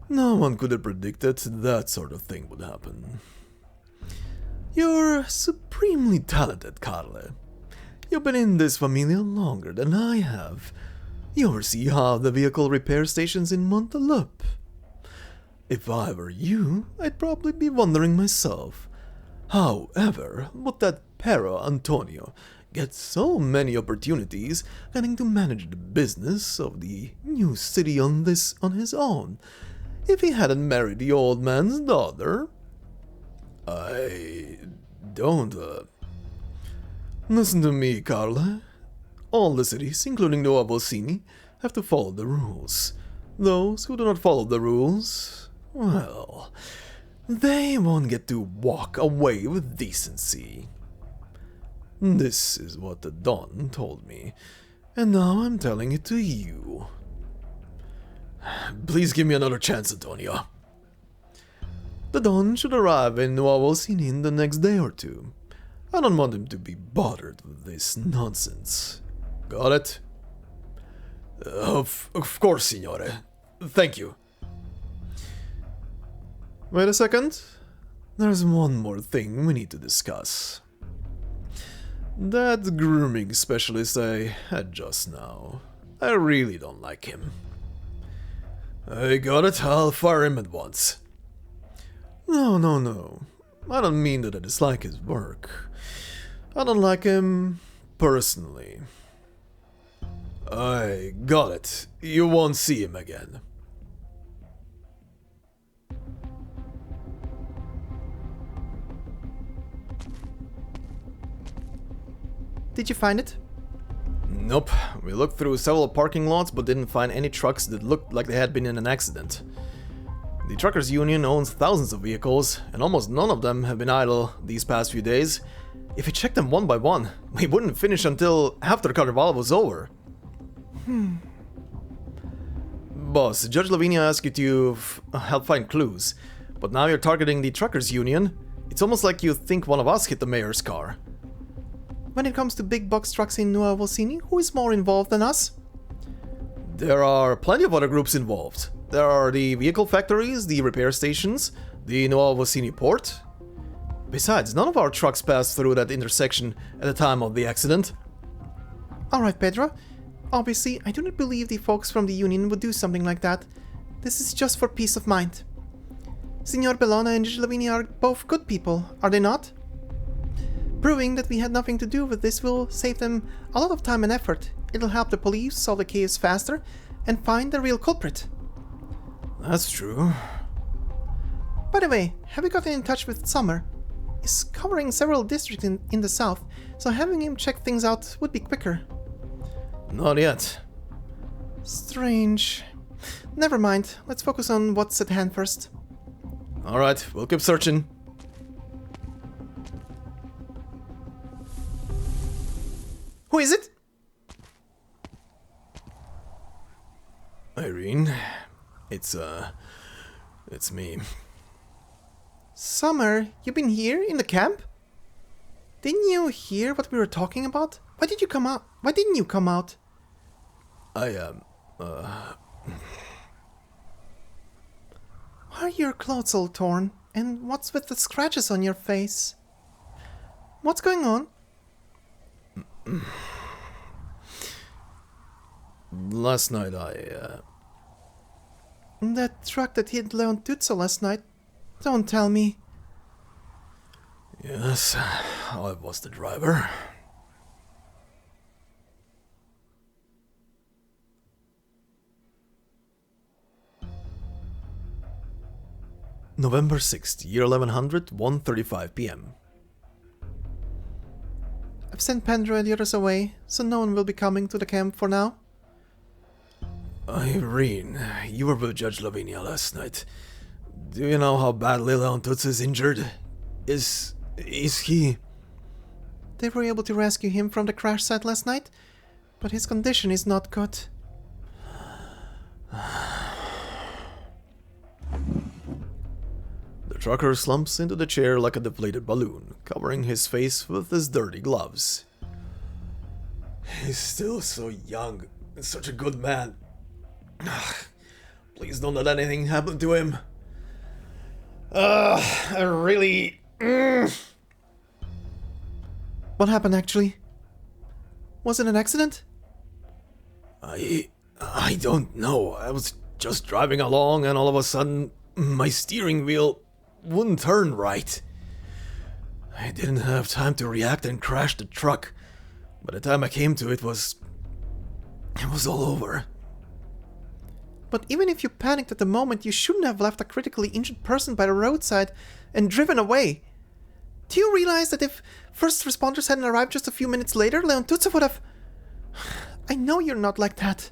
Speaker 1: No one could have predicted that sort of thing would happen. You're supremely talented, Carle. You've been in this familia longer than I have. You oversee half the vehicle repair stations in Montelup. If I were you, I'd probably be wondering myself, however would that Pero Antonio get so many opportunities getting to manage the business of the new city on his own, if he hadn't married the old man's daughter.
Speaker 4: I don't,
Speaker 1: Listen to me, Carla. All the cities, including Nuova Volsinii, have to follow the rules. Those who do not follow the rules, well, they won't get to walk away with decency. This is what the Don told me, and now I'm telling it to you.
Speaker 4: Please give me another chance, Antonio.
Speaker 1: The Don should arrive in Nuova Volsinii in the next day or two. I don't want him to be bothered with this nonsense. Got it?
Speaker 4: Of course, Signore. Thank you.
Speaker 1: Wait a second. There's one more thing we need to discuss. That grooming specialist I had just now. I really don't like him.
Speaker 4: I got it. I'll fire him at once.
Speaker 1: No. I don't mean that I dislike his work. I don't like him personally.
Speaker 4: I got it. You won't see him again.
Speaker 2: Did you find it?
Speaker 1: Nope. We looked through several parking lots but didn't find any trucks that looked like they had been in an accident. The Truckers Union owns thousands of vehicles, and almost none of them have been idle these past few days. If we checked them one by one, we wouldn't finish until after Carnevale was over. Boss, Judge Lavinia asked you to help find clues, but now you're targeting the Truckers Union. It's almost like you think one of us hit the mayor's car.
Speaker 2: When it comes to big box trucks in Nuova Volsinii, who is more involved than us?
Speaker 1: There are plenty of other groups involved. There are the vehicle factories, the repair stations, the Nuova Volsinii port. Besides, none of our trucks passed through that intersection at the time of the accident.
Speaker 2: Alright, Pedro. Obviously, I do not believe the folks from the Union would do something like that. This is just for peace of mind. Signor Bellona and Judge Lavinia are both good people, are they not? Proving that we had nothing to do with this will save them a lot of time and effort. It'll help the police solve the case faster and find the real culprit.
Speaker 1: That's true.
Speaker 2: By the way, have you gotten in touch with Summer? He's covering several districts in the south, so having him check things out would be quicker.
Speaker 1: Not yet.
Speaker 2: Strange. Never mind, let's focus on what's at hand first.
Speaker 1: Alright, we'll keep searching.
Speaker 2: Who is it?
Speaker 1: Irene. It's me.
Speaker 2: Summer, you been here in the camp? Didn't you hear what we were talking about? Why did you come out? Why didn't you come out?
Speaker 1: Why
Speaker 2: are your clothes all torn? And what's with the scratches on your face? What's going on?
Speaker 1: Last night
Speaker 2: That truck that hit Leon Tuzzo last night. Don't tell me.
Speaker 1: Yes, I was the driver. November 6th, year 1100, 1:35 p.m.
Speaker 2: I've sent Pedro and the others away, so no one will be coming to the camp for now.
Speaker 1: Irene, you were with Judge Lavinia last night. Do you know how badly Leon Tuzzo is injured? Is he...
Speaker 2: They were able to rescue him from the crash site last night, but his condition is not good.
Speaker 1: The trucker slumps into the chair like a deflated balloon, covering his face with his dirty gloves.
Speaker 4: He's still so young and such a good man. Please don't let anything happen to him. I really...
Speaker 2: What happened actually? Was it an accident?
Speaker 4: I don't know. I was just driving along and all of a sudden my steering wheel wouldn't turn right. I didn't have time to react and crashed the truck. By the time I came to it was all over.
Speaker 2: But even if you panicked at the moment, you shouldn't have left a critically injured person by the roadside and driven away. Do you realize that if first responders hadn't arrived just a few minutes later, Leon Tutsa would have... I know you're not like that.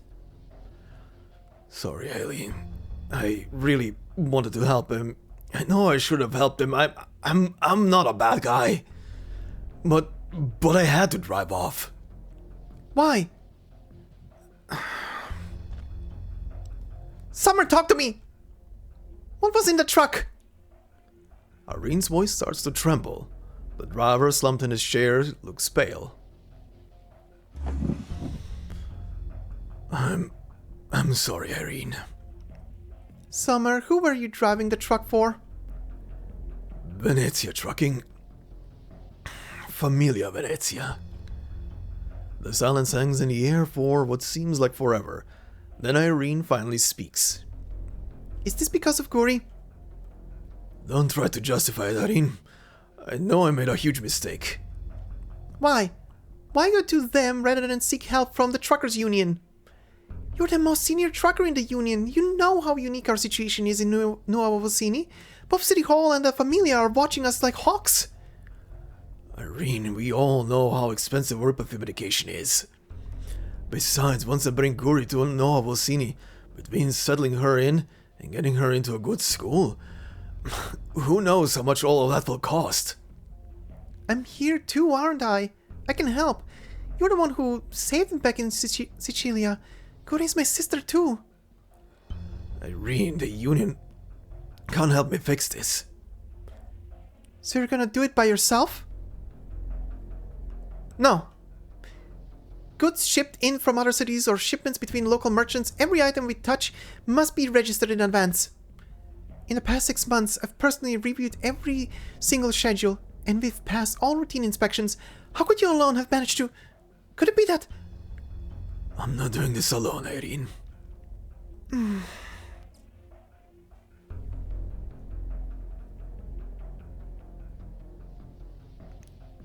Speaker 4: Sorry, Eileen. I really wanted to help him. I know I should have helped him. I'm not a bad guy. But I had to drive off.
Speaker 2: Why? Summer, talk to me! What was in the truck?
Speaker 1: Irene's voice starts to tremble. The driver, slumped in his chair, looks pale.
Speaker 4: I'm sorry, Irene.
Speaker 2: Summer, who were you driving the truck for?
Speaker 4: Venezia Trucking. Famiglia Venezia.
Speaker 1: The silence hangs in the air for what seems like forever. Then Irene finally speaks.
Speaker 2: Is this because of Guri?
Speaker 4: Don't try to justify it, Irene. I know I made a huge mistake.
Speaker 2: Why? Why go to them rather than seek help from the truckers' union? You're the most senior trucker in the union. You know how unique our situation is in Nuova Volsinii. Both City Hall and the Famiglia are watching us like hawks.
Speaker 4: Irene, we all know how expensive orthopy medication is. Besides, once I bring Guri to Nuova Volsinii, between settling her in and getting her into a good school, who knows how much all of that will cost?
Speaker 2: I'm here too, aren't I? I can help. You're the one who saved me back in Sicilia. Guri's my sister too.
Speaker 4: Irene, the union can't help me fix this.
Speaker 2: So you're gonna do it by yourself? No. Goods shipped in from other cities or shipments between local merchants, every item we touch must be registered in advance. In the past 6 months, I've personally reviewed every single schedule, and we've passed all routine inspections. How could you alone have managed to... Could it be that...
Speaker 4: I'm not doing this alone, Irene.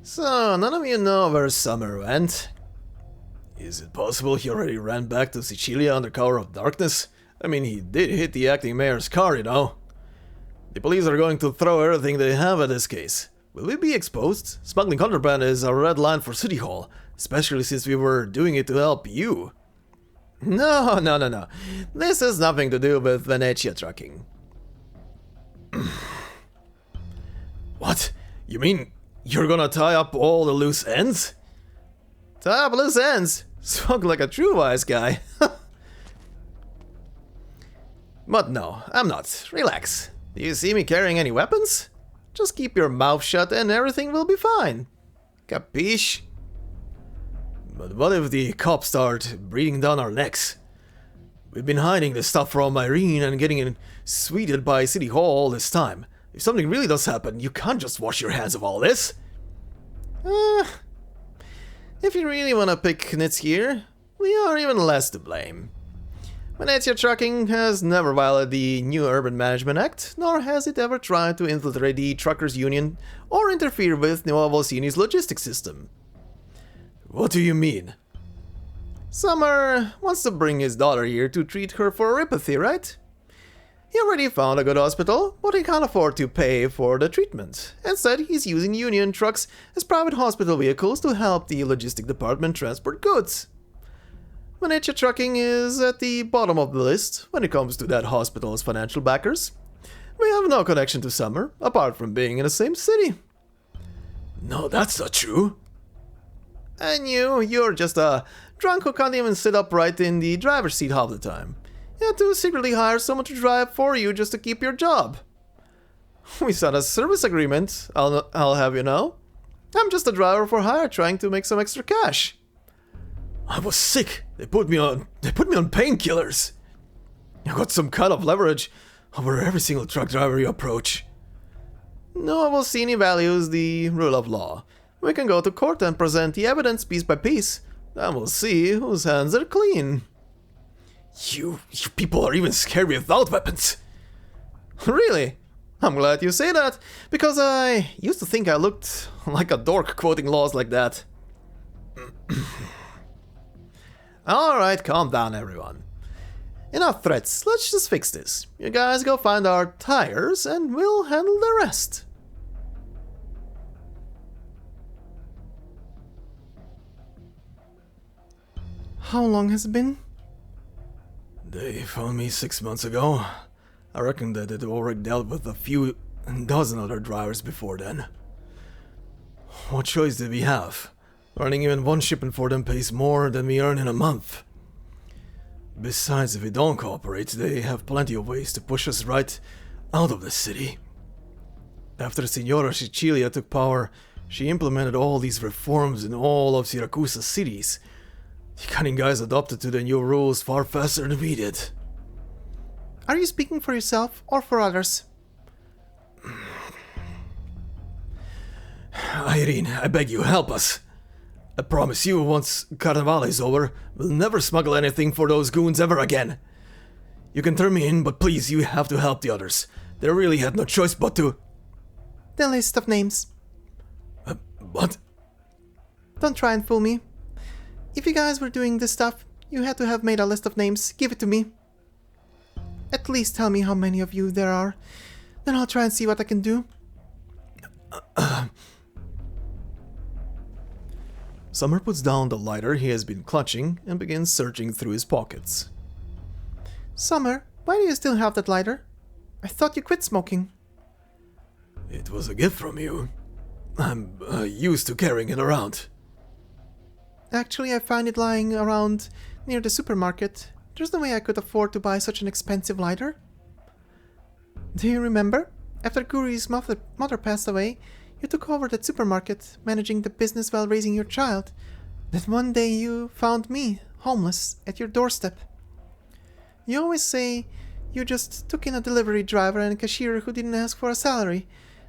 Speaker 3: So, none of you know where Summer went?
Speaker 4: Is it possible he already ran back to Sicilia under cover of darkness? I mean, he did hit the acting mayor's car, you know.
Speaker 3: The police are going to throw everything they have at this case. Will we be exposed? Smuggling contraband is a red line for City Hall, especially since we were doing it to help you. No. This has nothing to do with Venezia Trucking.
Speaker 4: What? You mean you're gonna tie up all the loose ends?
Speaker 3: Tie up loose ends? Spoke like a true wise guy. But no, I'm not. Relax. Do you see me carrying any weapons? Just keep your mouth shut and everything will be fine. Capiche?
Speaker 4: But what if the cops start breathing down our necks? We've been hiding this stuff from Irene and getting it sweeted by City Hall all this time. If something really does happen, you can't just wash your hands of all this.
Speaker 3: If you really want to pick nits here, we are even less to blame. Venezia Trucking has never violated the new Urban Management Act, nor has it ever tried to infiltrate the truckers' union or interfere with Nuova Volsinii's logistics system.
Speaker 4: What do you mean?
Speaker 3: Summer wants to bring his daughter here to treat her for ripathy, right? He already found a good hospital, but he can't afford to pay for the treatment. Instead, he's using union trucks as private hospital vehicles to help the logistic department transport goods. Venezia Trucking is at the bottom of the list when it comes to that hospital's financial backers. We have no connection to Summer, apart from being in the same city.
Speaker 4: No, that's not true.
Speaker 3: And you're just a drunk who can't even sit upright in the driver's seat half the time. You had to secretly hire someone to drive for you just to keep your job. We signed a service agreement, I'll have you know. I'm just a driver for hire trying to make some extra cash.
Speaker 4: I was sick. They put me on painkillers. You got some kind of leverage over every single truck driver you approach.
Speaker 3: Nuova Volsinii values the rule of law. We can go to court and present the evidence piece by piece. Then we'll see whose hands are clean.
Speaker 4: You people are even scared without weapons.
Speaker 3: Really? I'm glad you say that, because I used to think I looked like a dork quoting laws like that. Alright, calm down everyone.
Speaker 1: enough threats, let's just fix this. You guys go find our tires and we'll handle the rest.
Speaker 2: How long has it been?
Speaker 4: They found me 6 months ago. I reckon that they'd already dealt with a few dozen other drivers before then. What choice did we have? Running even one shipment for them pays more than we earn in a month. Besides, if we don't cooperate, they have plenty of ways to push us right out of the city. After Signora Sicilia took power, she implemented all these reforms in all of Siracusa's cities. The cunning guys adopted to the new rules far faster than we did.
Speaker 2: Are you speaking for yourself or for others?
Speaker 4: Irene, I beg you, help us. I promise you, once Carnevale is over, we'll never smuggle anything for those goons ever again. You can turn me in, but please, you have to help the others. They really had no choice but to...
Speaker 2: The list of names.
Speaker 4: What?
Speaker 2: Don't try and fool me. If you guys were doing this stuff, you had to have made a list of names. Give it to me. At least tell me how many of you there are. Then I'll try and see what I can do.
Speaker 1: Summer puts down the lighter he has been clutching and begins searching through his pockets.
Speaker 2: Summer, why do you still have that lighter? I thought you quit smoking.
Speaker 4: It was a gift from you. I'm used to carrying it around.
Speaker 2: Actually, I find it lying around near the supermarket. There's no way I could afford to buy such an expensive lighter. Do you remember? After Guri's mother passed away, you took over that supermarket, managing the business while raising your child. Then one day you found me, homeless, at your doorstep. You always say you just took in a delivery driver and a cashier who didn't ask for a salary,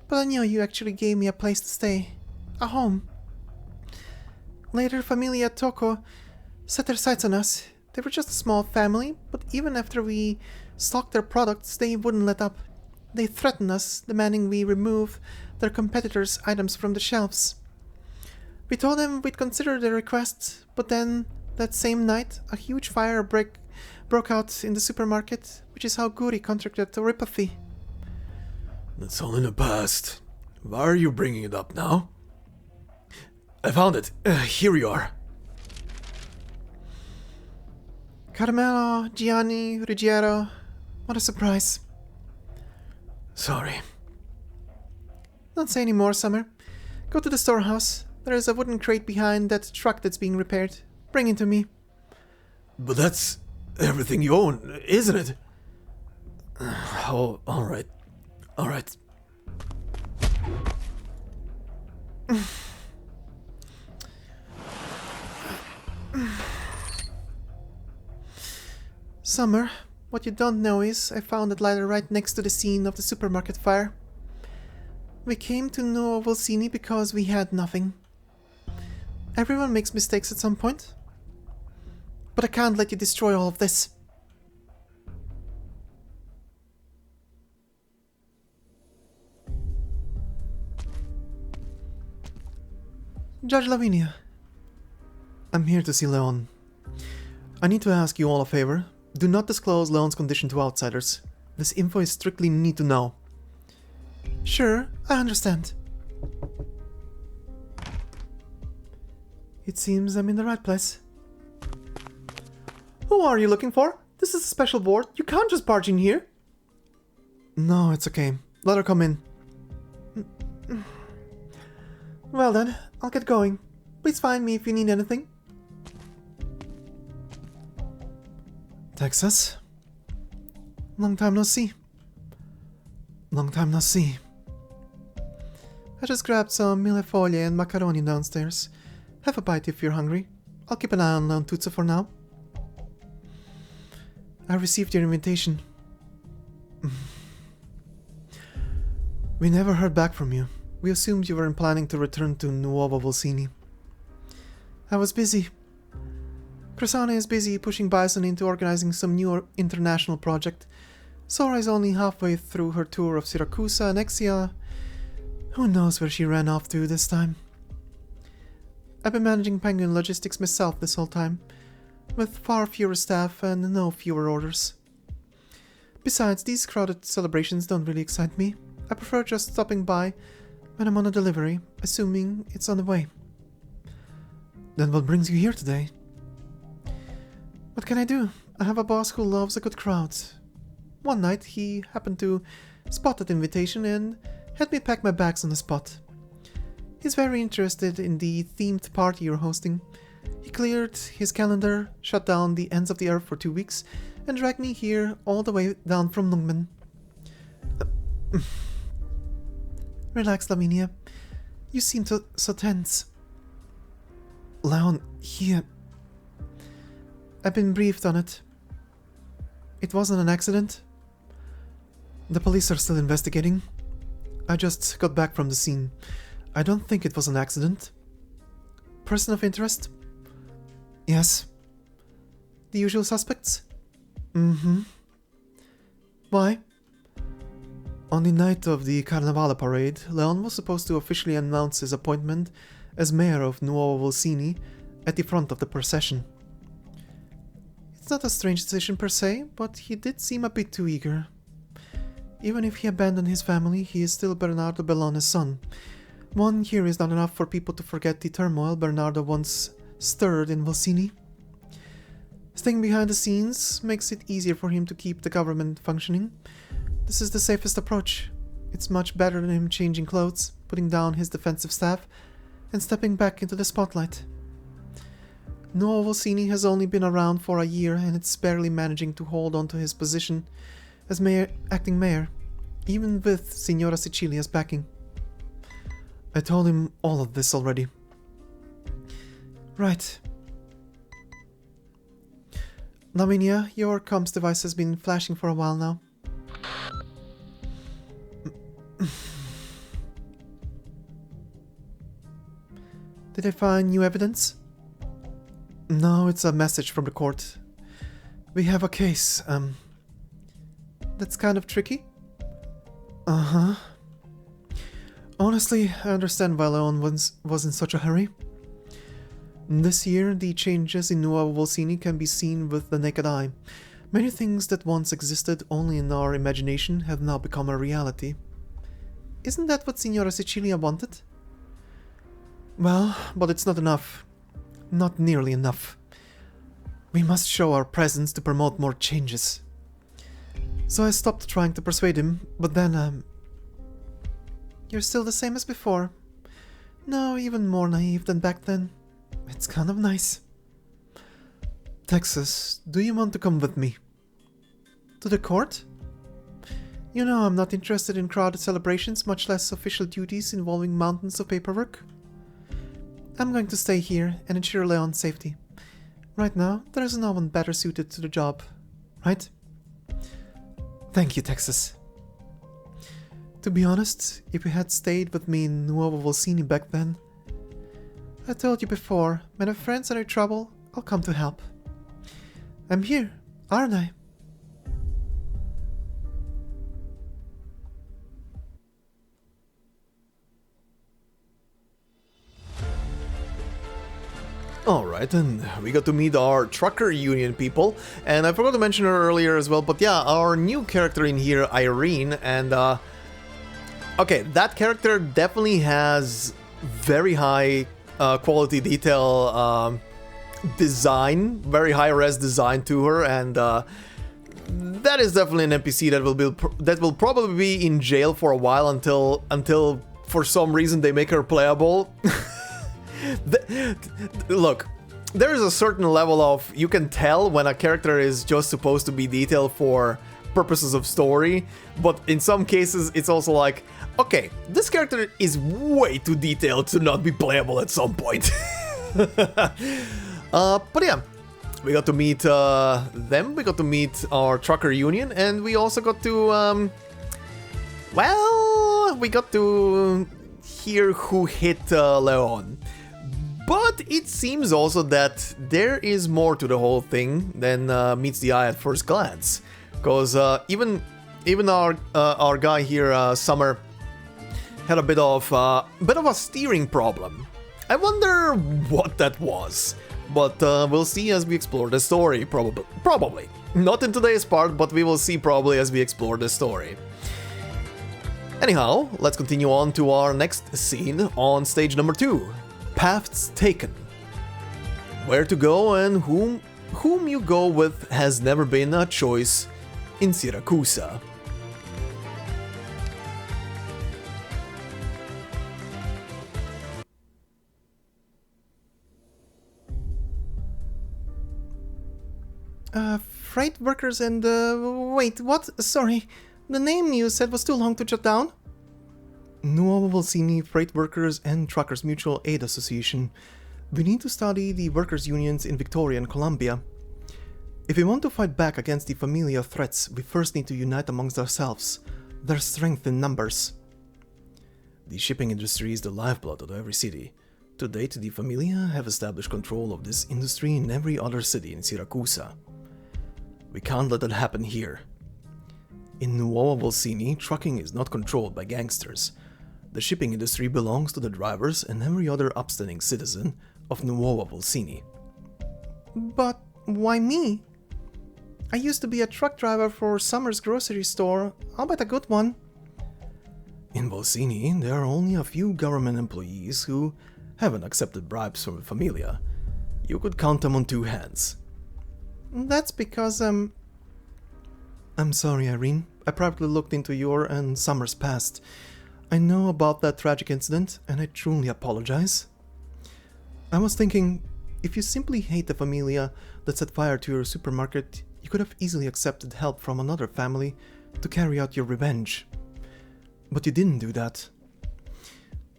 Speaker 2: but I knew you actually gave me a place to stay. A home. Later, Famiglia Tocco set their sights on us. They were just a small family, but even after we stocked their products, they wouldn't let up. They threatened us, demanding we remove their competitors' items from the shelves. We told them we'd consider their request, but then, that same night, a huge fire broke out in the supermarket, which is how Guri contracted telepathy.
Speaker 4: That's all in the past. Why are you bringing it up now? I found it. Here you are.
Speaker 2: Carmelo, Gianni, Ruggiero. What a surprise.
Speaker 4: Sorry.
Speaker 2: Don't say any more, Summer. Go to the storehouse. There is a wooden crate behind that truck that's being repaired. Bring it to me.
Speaker 4: But that's everything you own, isn't it? Oh, alright. Alright.
Speaker 2: Summer, what you don't know is I found that lighter right next to the scene of the supermarket fire. We came to Nuova Volsinii because we had nothing. Everyone makes mistakes at some point. But I can't let you destroy all of this. Judge Lavinia.
Speaker 1: I'm here to see Leon. I need to ask you all a favor. Do not disclose Leon's condition to outsiders. This info is strictly need to know.
Speaker 2: Sure, I understand.
Speaker 1: It seems I'm in the right place.
Speaker 2: Who are you looking for? This is a special board. You can't just barge in here.
Speaker 1: No, it's okay. Let her come in.
Speaker 2: Well then, I'll get going. Please find me if you need anything.
Speaker 1: Texas? Long time no see. Long time no see.
Speaker 2: I just grabbed some mille foglie and macaroni downstairs. Have a bite if you're hungry. I'll keep an eye on Tutsa for now.
Speaker 1: I received your invitation. We never heard back from you. We assumed you weren't planning to return to Nuova Volsinii.
Speaker 2: I was busy. Prasanna is busy pushing Bison into organizing some new international project. Sora is only halfway through her tour of Siracusa and Exia. Who knows where she ran off to this time? I've been managing Penguin Logistics myself this whole time. with far fewer staff and no fewer orders. Besides, these crowded celebrations don't really excite me. I prefer just stopping by when I'm on a delivery, assuming it's on the way. Then what brings you here today? What can I do? I have a boss who loves a good crowd. One night he happened to spot that invitation and had me pack my bags on the spot. He's very interested in the themed party you're hosting. He cleared his calendar, shut down the ends of the earth for 2 weeks, and dragged me here all the way down from Lungmen. Relax, Lavinia. You seem so tense. Leon, here. I've been briefed on it. It wasn't an accident. The police are still investigating. I just got back from the scene. I don't think it was an accident. Person of interest? Yes. The usual suspects? Mm-hmm. Why? On the night of the Carnevale parade, Leon was supposed to officially announce his appointment as mayor of Nuova Volsinii at the front of the procession. It's not a strange decision per se, but he did seem a bit too eager. Even if he abandoned his family, he is still Bernardo Bellone's son. 1 year is not enough for people to forget the turmoil Bernardo once stirred in Volsinii. Staying behind the scenes makes it easier for him to keep the government functioning. This is the safest approach. It's much better than him changing clothes, putting down his defensive staff, and stepping back into the spotlight. Nuova Volsinii has only been around for a year and it's barely managing to hold on to his position as acting mayor, even with Signora Sicilia's backing. I told him all of this already. Right. Lavinia, your comms device has been flashing for a while now. Did I find new evidence? No, it's a message from the court. We have a case, that's kind of tricky. Uh-huh. Honestly, I understand why Leon was in such a hurry. This year, the changes in Nuova Volsinii can be seen with the naked eye. Many things that once existed only in our imagination have now become a reality. Isn't that what Signora Sicilia wanted? Well, but it's not enough. Not nearly enough. We must show our presence to promote more changes. So I stopped trying to persuade him, but then, You're still the same as before. No, even more naive than back then. It's kind of nice. Texas, do you want to come with me? To the court? You know I'm not interested in crowded celebrations, much less official duties involving mountains of paperwork. I'm going to stay here and ensure Leon's safety. Right now, there is no one better suited to the job, right? Thank you, Texas. To be honest, if you had stayed with me in Nuova Volsinii back then, I told you before, when my friends are in trouble, I'll come to help. I'm here, aren't I?
Speaker 1: Alright, and we got to meet our trucker union people, and I forgot to mention her earlier as well, but yeah, our new character in here, Irene, and okay, that character definitely has very high quality detail design, very high res design to her, and that is definitely an NPC that will probably be in jail for a while until for some reason they make her playable. Look, there is a certain level of, you can tell when a character is just supposed to be detailed for purposes of story, but in some cases it's also like, okay, this character is way too detailed to not be playable at some point. But yeah, we got to meet them, we got to meet our trucker union, and we also got to, well, we got to hear who hit Leon. But it seems also that there is more to the whole thing than meets the eye at first glance. Because even our guy here, Summer, had a bit of a steering problem. I wonder what that was. But we'll see as we explore the story, probably. Not in today's part, but we will see probably as we explore the story. Anyhow, let's continue on to our next scene on stage number 2. Paths taken. Where to go and whom you go with has never been a choice in Siracusa.
Speaker 2: Freight workers and, wait, what? Sorry. The name you said was too long to jot down.
Speaker 1: Nuova Volsinii Freight Workers and Truckers Mutual Aid Association. We need to study the workers' unions in Victoria and Colombia. If we want to fight back against the familiar threats, we first need to unite amongst ourselves. There's strength in numbers. The shipping industry is the lifeblood of every city. To date, the familia have established control of this industry in every other city in Siracusa. We can't let that happen here. In Nuova Volsinii, trucking is not controlled by gangsters. The shipping industry belongs to the drivers and every other upstanding citizen of Nuova Volsinii.
Speaker 2: But why me? I used to be a truck driver for Summer's grocery store. I'll bet a good one.
Speaker 1: In Volsinii, there are only a few government employees who haven't accepted bribes from the familia. You could count them on 2 hands.
Speaker 2: That's because,
Speaker 1: I'm sorry, Irene. I privately looked into your and Summer's past. I know about that tragic incident, and I truly apologize. I was thinking, if you simply hate the familia that set fire to your supermarket, you could have easily accepted help from another family to carry out your revenge. But you didn't do that.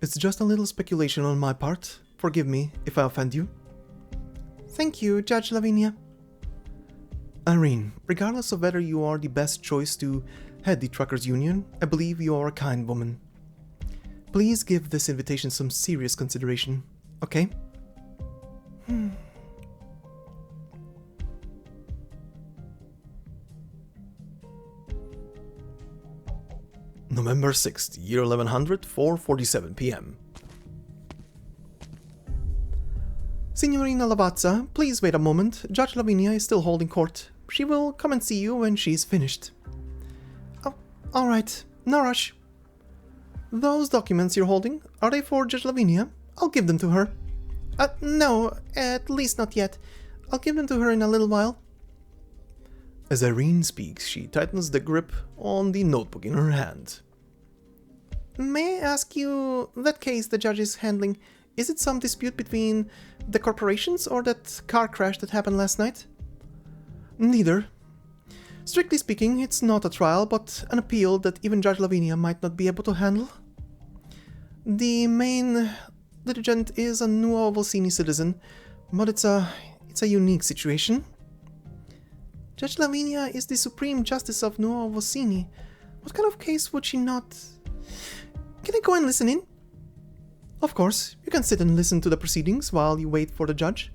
Speaker 1: It's just a little speculation on my part. Forgive me if I offend you.
Speaker 2: Thank you, Judge Lavinia.
Speaker 1: Irene, regardless of whether you are the best choice to head the truckers' union, I believe you are a kind woman. Please give this invitation some serious consideration, okay? November 6th, year 1100, 4:47 p.m.
Speaker 2: Signorina Lavazza, please wait a moment. Judge Lavinia is still holding court. She will come and see you when she's finished. Oh, all right. No rush. Those documents you're holding, are they for Judge Lavinia? I'll give them to her. No, at least not yet. I'll give them to her in a little while.
Speaker 1: As Irene speaks, she tightens the grip on the notebook in her hand.
Speaker 2: May I ask you, that case the judge is handling, is it some dispute between the corporations or that car crash that happened last night?
Speaker 1: Neither.
Speaker 2: Strictly speaking, it's not a trial, but an appeal that even Judge Lavinia might not be able to handle. The main litigant is a Nuova Volsinii citizen, but it's a unique situation. Judge Lavinia is the Supreme Justice of Nuova Volsinii. What kind of case would she not... Can I go and listen in?
Speaker 1: Of course, you can sit and listen to the proceedings while you wait for the judge.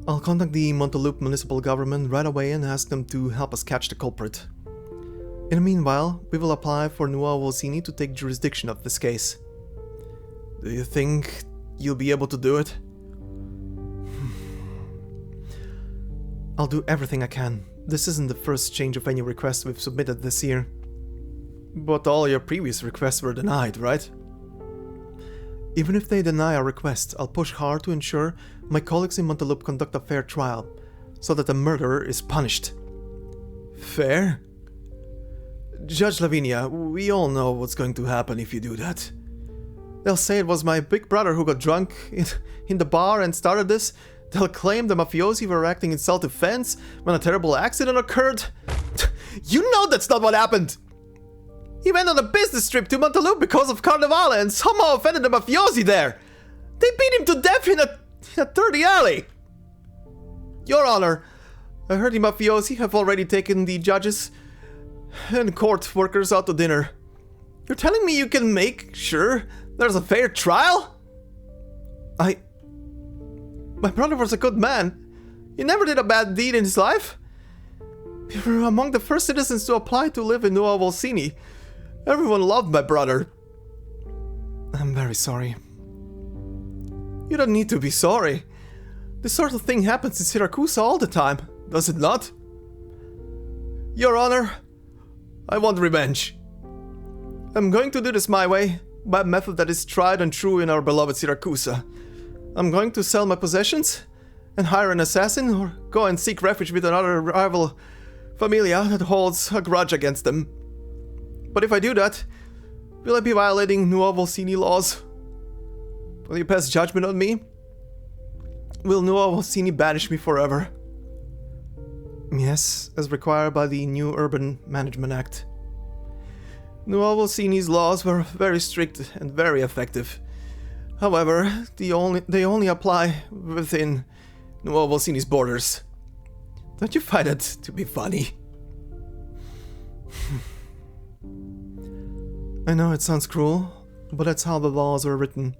Speaker 1: I'll contact the Montelup municipal government right away and ask them to help us catch the culprit. In the meanwhile, we will apply for Nuova Volsinii to take jurisdiction of this case. Do you think you'll be able to do it? I'll do everything I can. This isn't the first change of any request we've submitted this year. But all your previous requests were denied, right? Even if they deny our request, I'll push hard to ensure my colleagues in Montelup conduct a fair trial, so that the murderer is punished. Fair? Judge Lavinia, we all know what's going to happen if you do that. They'll say it was my big brother who got drunk in the bar and started this. They'll claim the mafiosi were acting in self-defense when a terrible accident occurred. You know that's not what happened! He went on a business trip to Montelup because of Carnevale and somehow offended the mafiosi there. They beat him to death in a dirty alley. Your Honor, I heard the mafiosi have already taken the judges and court workers out to dinner. You're telling me you can make sure there's a fair trial? My brother was a good man. He never did a bad deed in his life. We were among the first citizens to apply to live in Nuova Volsinii. Everyone loved my brother. I'm very sorry. You don't need to be sorry. This sort of thing happens in Siracusa all the time, does it not? Your Honor, I want revenge. I'm going to do this my way, by a method that is tried and true in our beloved Siracusa. I'm going to sell my possessions and hire an assassin, or go and seek refuge with another rival famiglia that holds a grudge against them. But if I do that, will I be violating Nuova Volsinii laws? Will you pass judgment on me? Will Nuova Volsinii banish me forever? Yes, as required by the new Urban Management Act. Nuova Volsinii's laws were very strict and very effective. However, they only apply within Nuova Volsinii's borders. Don't you find it to be funny? I know it sounds cruel, but that's how the laws are written.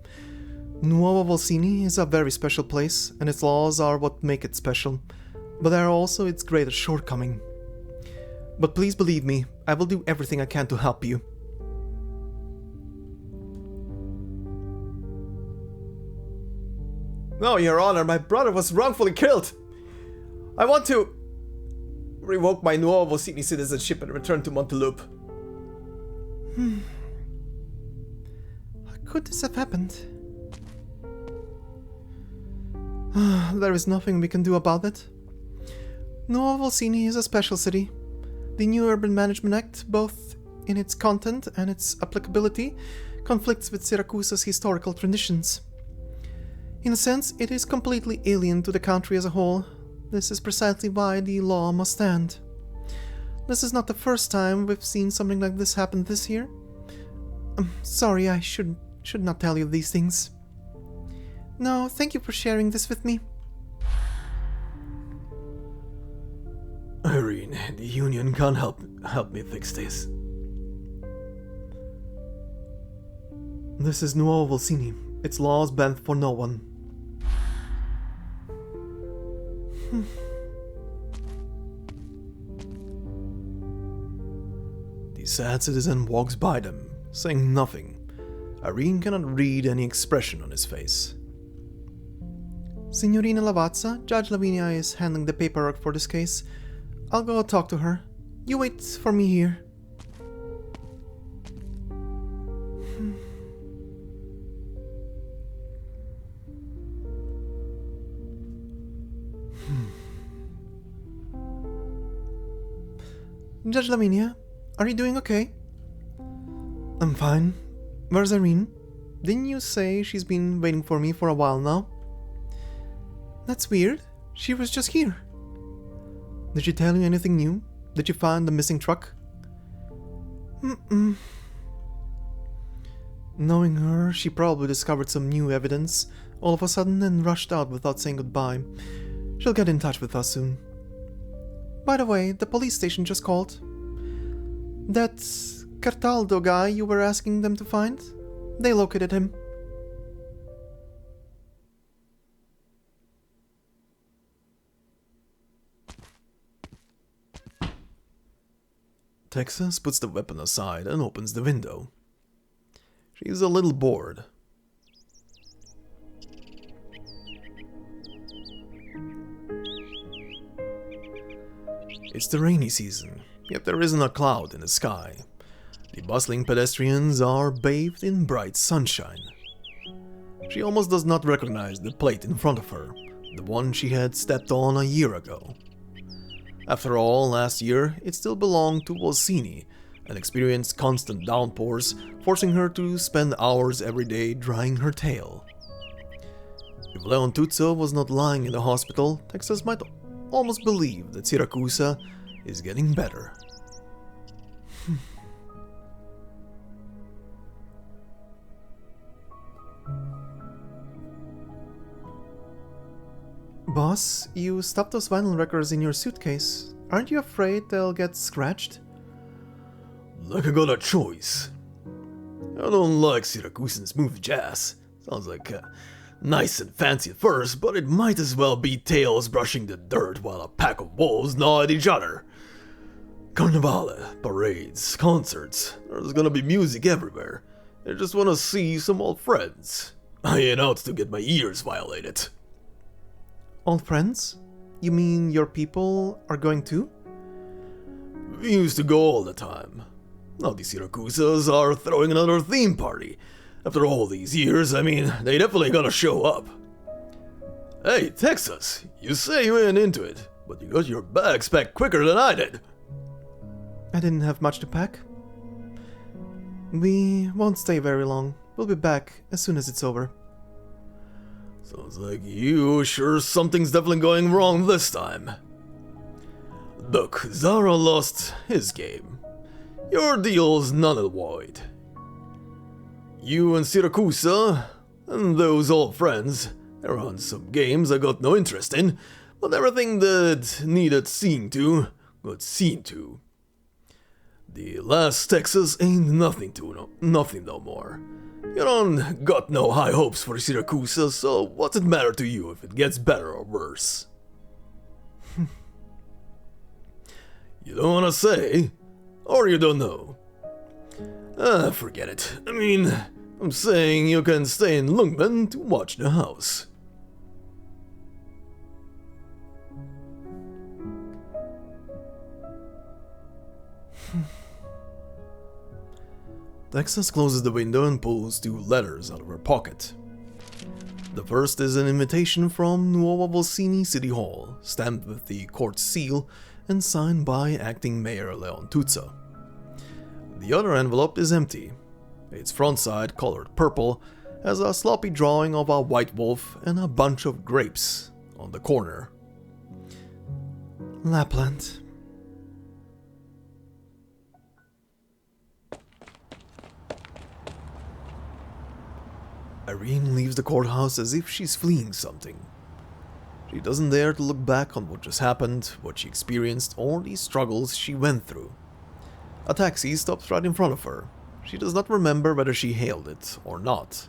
Speaker 1: Nuova Volsinii is a very special place, and its laws are what make it special, but they are also its greatest shortcoming. But please believe me, I will do everything I can to help you. No, Your Honor, my brother was wrongfully killed. I want to revoke my Nuova Volsinii citizenship and return to Monteloup.
Speaker 2: How could this have happened?
Speaker 1: There is nothing we can do about it.
Speaker 2: Nuova Volsinii is a special city. The new Urban Management Act, both in its content and its applicability, conflicts with Siracusa's historical traditions. In a sense, it is completely alien to the country as a whole. This is precisely why the law must stand. This is not the first time we've seen something like this happen this year. I'm sorry, I should not tell you these things. No, thank you for sharing this with me.
Speaker 4: Irene, the Union can't help me fix this.
Speaker 1: This is Nuova Volsinii. Its laws bend for no one. The sad citizen walks by them, saying nothing. Irene cannot read any expression on his face.
Speaker 2: Signorina Lavazza, Judge Lavinia is handling the paperwork for this case. I'll go talk to her. You wait for me here. Judge Lavinia, are you doing okay?
Speaker 1: I'm fine.
Speaker 2: Where's Irene? Didn't you say she's been waiting for me for a while now? That's weird. She was just here.
Speaker 1: Did she tell you anything new? Did you find the missing truck? Knowing her, she probably discovered some new evidence all of a sudden and rushed out without saying goodbye. She'll get in touch with us soon.
Speaker 2: By the way, the police station just called. That Cartaldo guy you were asking them to find? They located him.
Speaker 1: Texas puts the weapon aside and opens the window. She's a little bored. It's the rainy season, yet there isn't a cloud in the sky. The bustling pedestrians are bathed in bright sunshine. She almost does not recognize the plate in front of her, the one she had stepped on a year ago. After all, last year it still belonged to Volsinii and experienced constant downpours, forcing her to spend hours every day drying her tail. If Leon Tuzzo was not lying in the hospital, Texas might almost believe that Siracusa is getting better.
Speaker 2: Boss, you stuffed those vinyl records in your suitcase. Aren't you afraid they'll get scratched?
Speaker 4: Like I got a choice. I don't like Siracusan smooth jazz. Sounds like nice and fancy at first, but it might as well be tails brushing the dirt while a pack of wolves gnaw at each other. Carnevale, parades, concerts. There's gonna be music everywhere. I just wanna see some old friends. I ain't out to get my ears violated.
Speaker 1: Old friends? You mean your people are going too?
Speaker 4: We used to go all the time. Now the Siracusas are throwing another theme party. After all these years, I mean, they definitely gotta show up. Hey, Texas, you say you ain't into it, but you got your bags packed quicker than I did.
Speaker 1: I didn't have much to pack. We won't stay very long. We'll be back as soon as it's over.
Speaker 4: Sounds like you sure something's definitely going wrong this time. Look, Zara lost his game. Your deal's null and void. You and Siracusa, and those old friends, they're on some games I got no interest in, but everything that needed seeing to, got seen to. The last Texas ain't nothing no more. You don't got no high hopes for Siracusa, so what's it matter to you if it gets better or worse? You don't wanna say, or you don't know. Forget it. I mean, I'm saying you can stay in Lungmen to watch the house.
Speaker 1: Texas closes the window and pulls 2 letters out of her pocket. The first is an invitation from Nuova Volsinii City Hall, stamped with the court seal and signed by Acting Mayor Leon Tutsa. The other envelope is empty. Its front side, colored purple, has a sloppy drawing of a white wolf and a bunch of grapes on the corner. Lappland. Irene leaves the courthouse as if she's fleeing something. She doesn't dare to look back on what just happened, what she experienced, or the struggles she went through. A taxi stops right in front of her. She does not remember whether she hailed it or not.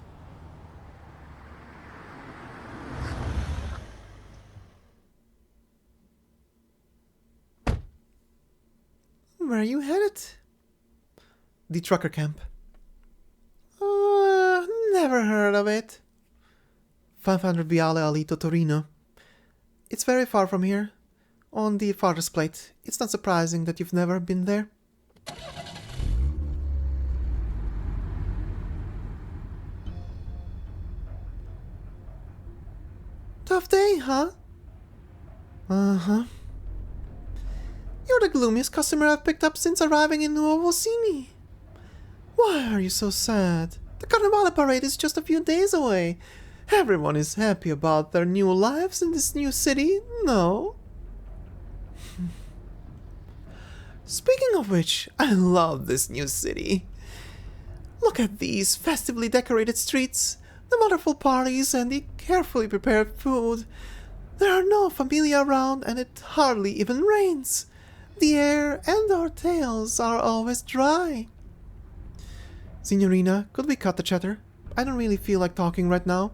Speaker 2: Where are you headed?
Speaker 1: The trucker camp.
Speaker 2: Never heard of it.
Speaker 1: 500 Viale Alito Torino. It's very far from here. On the farthest plate. It's not surprising that you've never been there.
Speaker 2: Tough day, huh?
Speaker 1: Uh-huh.
Speaker 2: You're the gloomiest customer I've picked up since arriving in Nuova Volsinii. Why are you so sad? The Carnevale parade is just a few days away. Everyone is happy about their new lives in this new city, no? Speaking of which, I love this new city. Look at these festively decorated streets, the wonderful parties, and the carefully prepared food. There are no famiglia around, and it hardly even rains. The air and our tails are always dry.
Speaker 1: Signorina, could we cut the chatter? I don't really feel like talking right now.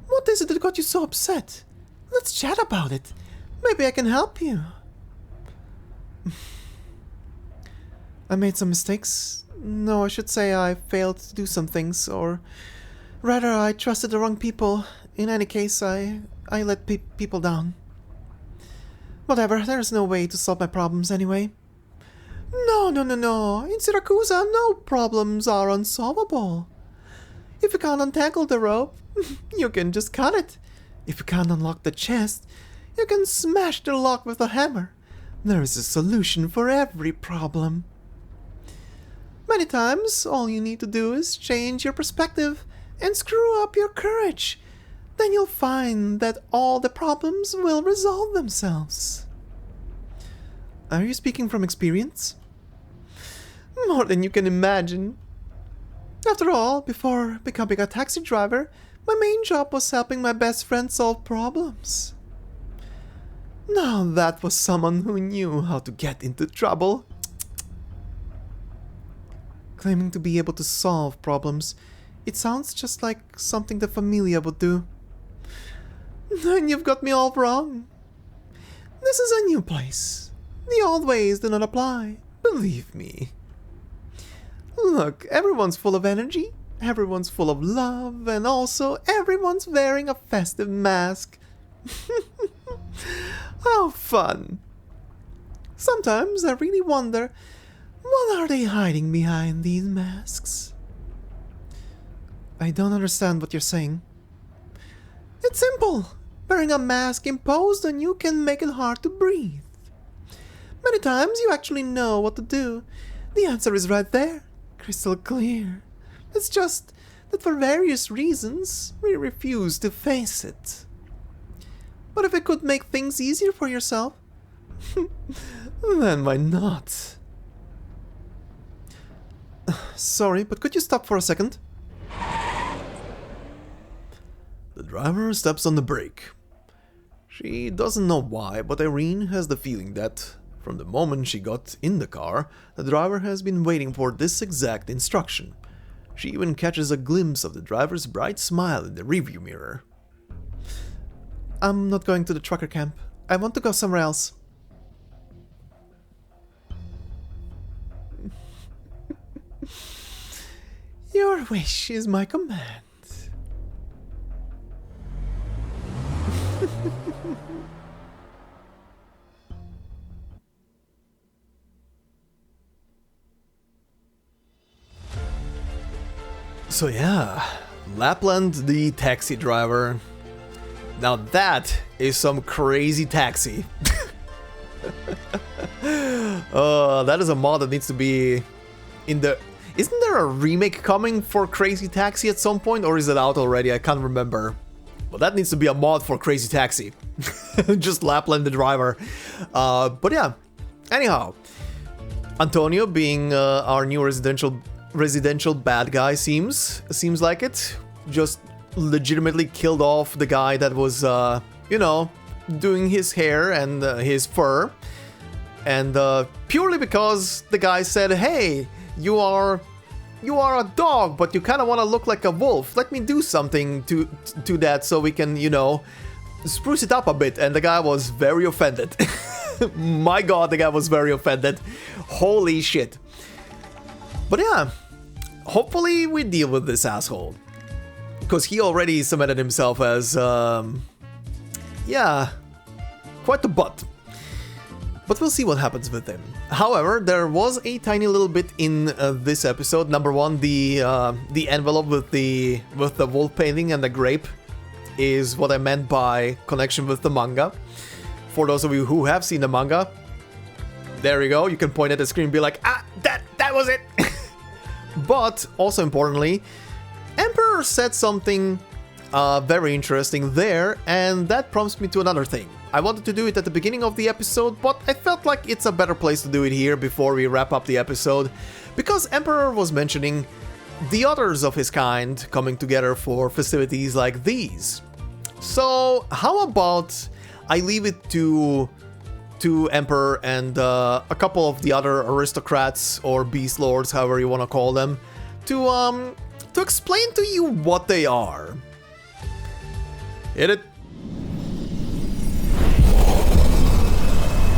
Speaker 2: What is it that got you so upset? Let's chat about it. Maybe I can help you.
Speaker 1: I made some mistakes. No, I should say I failed to do some things, or rather I trusted the wrong people. In any case, I let people down. Whatever, there's no way to solve my problems anyway.
Speaker 2: No. In Siracusa, no problems are unsolvable. If you can't untangle the rope, you can just cut it. If you can't unlock the chest, you can smash the lock with a hammer. There is a solution for every problem. Many times, all you need to do is change your perspective and screw up your courage. Then you'll find that all the problems will resolve themselves.
Speaker 1: Are you speaking from experience?
Speaker 2: More than you can imagine. After all, before becoming a taxi driver, my main job was helping my best friend solve problems. Now that was someone who knew how to get into trouble.
Speaker 1: Claiming to be able to solve problems, it sounds just like something the famiglia would do.
Speaker 2: Then you've got me all wrong. This is a new place.
Speaker 1: The old ways do not apply, believe me. Look, everyone's full of energy, everyone's full of love, and also everyone's wearing a festive mask. How fun! Sometimes I really wonder, what are they hiding behind these masks? I don't understand what you're saying. It's simple. Wearing a mask imposed on you can make it hard to breathe. Many times you actually know what to do. The answer is right there, crystal clear. It's just that for various reasons, we refuse to face it. But if it could make things easier for yourself, then why not? Sorry, but could you stop for a second?
Speaker 4: The driver steps on the brake. She doesn't know why, but Irene has the feeling that, from the moment she got in the car, the driver has been waiting for this exact instruction. She even catches a glimpse of the driver's bright smile in the rearview mirror.
Speaker 1: I'm not going to the trucker camp. I want to go somewhere else. Your wish is my command.
Speaker 4: So yeah, Lappland the taxi driver. Now that is some crazy taxi. That is a mod that needs to be in the... Isn't there a remake coming for Crazy Taxi at some point, or is it out already? I can't remember. But that needs to be a mod for Crazy Taxi. Just Lappland the driver. But yeah, anyhow. Antonio being our new residential bad guy seems like it. Just legitimately killed off the guy that was, you know, doing his hair and his fur. And purely because the guy said, hey, you are a dog, but you kind of want to look like a wolf. Let me do something to that so we can, you know, spruce it up a bit. And the guy was very offended. My god, the guy was very offended. Holy shit. But yeah, hopefully we deal with this asshole. Because he already cemented himself as, yeah, quite the butt. But we'll see what happens with him. However, there was a tiny little bit in this episode. Number one, the envelope with the wolf painting and the grape is what I meant by connection with the manga. For those of you who have seen the manga, there you go. You can point at the screen and be like, ah, that was it. But also importantly, Emperor said something very interesting there, and that prompts me to another thing. I wanted to do it at the beginning of the episode, but I felt like it's a better place to do it here before we wrap up the episode, because Emperor was mentioning the others of his kind coming together for festivities like these. So how about I leave it to Emperor and a couple of the other aristocrats or beast lords, however you want to call them, to explain to you what they are. Hit it.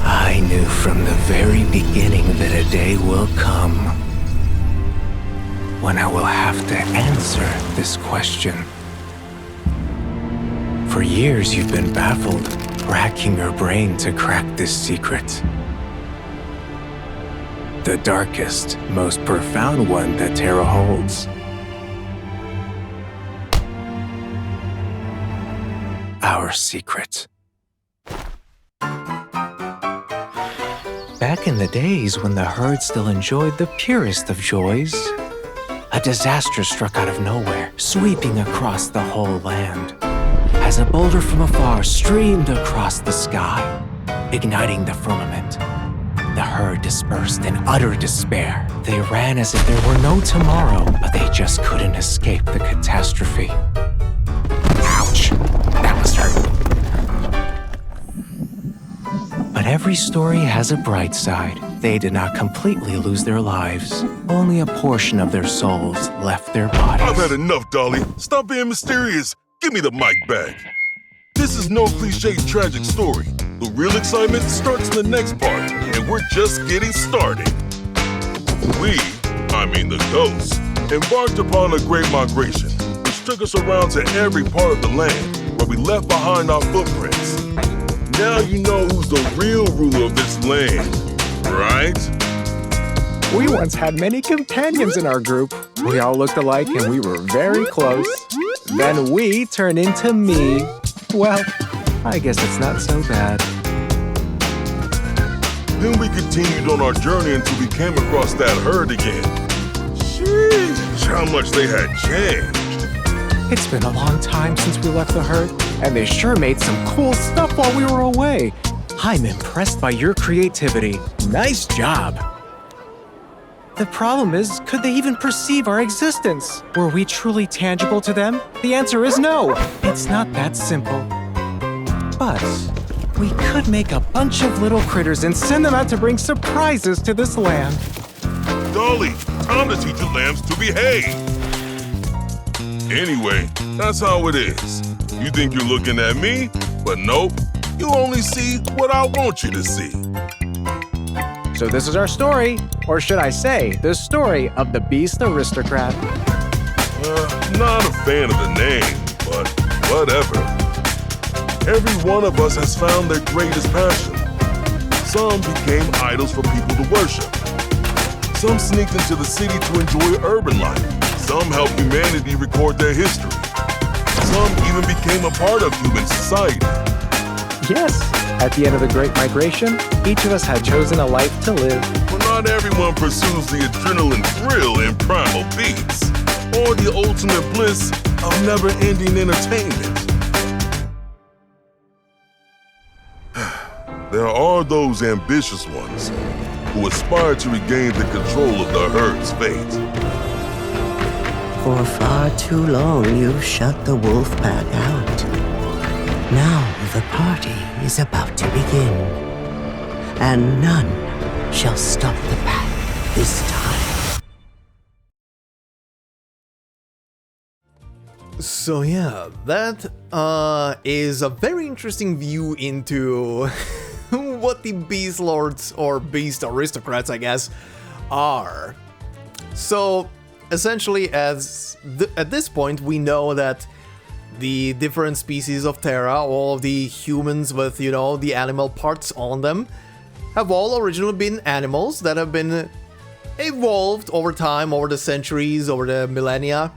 Speaker 5: I knew from the very beginning that a day will come when I will have to answer this question. For years you've been baffled, racking your brain to crack this secret. The darkest, most profound one that Terra holds. Our secret. Back in the days when the herd still enjoyed the purest of joys, a disaster struck out of nowhere, sweeping across the whole land. As a boulder from afar streamed across the sky, igniting the firmament, the herd dispersed in utter despair. They ran as if there were no tomorrow, but they just couldn't escape the catastrophe. Ouch! That must hurt. But every story has a bright side. They did not completely lose their lives. Only a portion of their souls left their bodies.
Speaker 6: I've had enough, Dolly. Stop being mysterious. Give me the mic back. This is no cliche tragic story. The real excitement starts in the next part, and we're just getting started. The ghosts, embarked upon a great migration, which took us around to every part of the land where we left behind our footprints. Now you know who's the real ruler of this land, right?
Speaker 5: We once had many companions in our group. We all looked alike and we were very close. Then we turned into me. Well, I guess it's not so bad.
Speaker 6: Then we continued on our journey until we came across that herd again. Sheesh, how much they had changed.
Speaker 5: It's been a long time since we left the herd, and they sure made some cool stuff while we were away. I'm impressed by your creativity. Nice job. The problem is, could they even perceive our existence? Were we truly tangible to them? The answer is no. It's not that simple. But we could make a bunch of little critters and send them out to bring surprises to this land.
Speaker 6: Dolly, time to teach your lambs to behave. Anyway, that's how it is. You think you're looking at me, but nope. You only see what I want you to see.
Speaker 5: So this is our story, or should I say, the story of the Beast Aristocrat.
Speaker 6: Not a fan of the name, but whatever. Every one of us has found their greatest passion. Some became idols for people to worship. Some sneaked into the city to enjoy urban life. Some helped humanity record their history. Some even became a part of human society.
Speaker 5: Yes, at the end of the Great Migration, each of us had chosen a life to live.
Speaker 6: But not everyone pursues the adrenaline thrill in primal beats, or the ultimate bliss of never-ending entertainment. There are those ambitious ones who aspire to regain the control of the herd's fate.
Speaker 7: For far too long, you've shut the wolf pack out. Now the party is about to begin, and none shall stop the pack this time.
Speaker 1: So yeah, that is a very interesting view into what the Beast Lords, or Beast Aristocrats, I guess, are. So essentially, at this point, we know that the different species of Terra, all of the humans with, you know, the animal parts on them, have all originally been animals that have been evolved over time, over the centuries, over the millennia,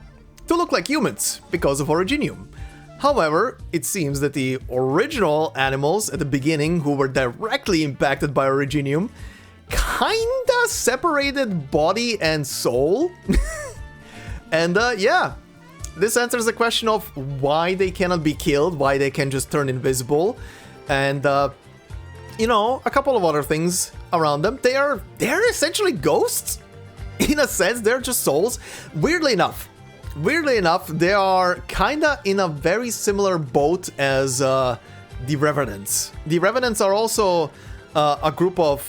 Speaker 1: to look like humans because of Originium. However, it seems that the original animals at the beginning, who were directly impacted by Originium, kinda separated body and soul. And yeah, this answers the question of why they cannot be killed, why they can just turn invisible, and you know, a couple of other things around them. They're essentially ghosts. In a sense, they're just souls. Weirdly enough, they are kinda in a very similar boat as the Revenants. The Revenants are also a group of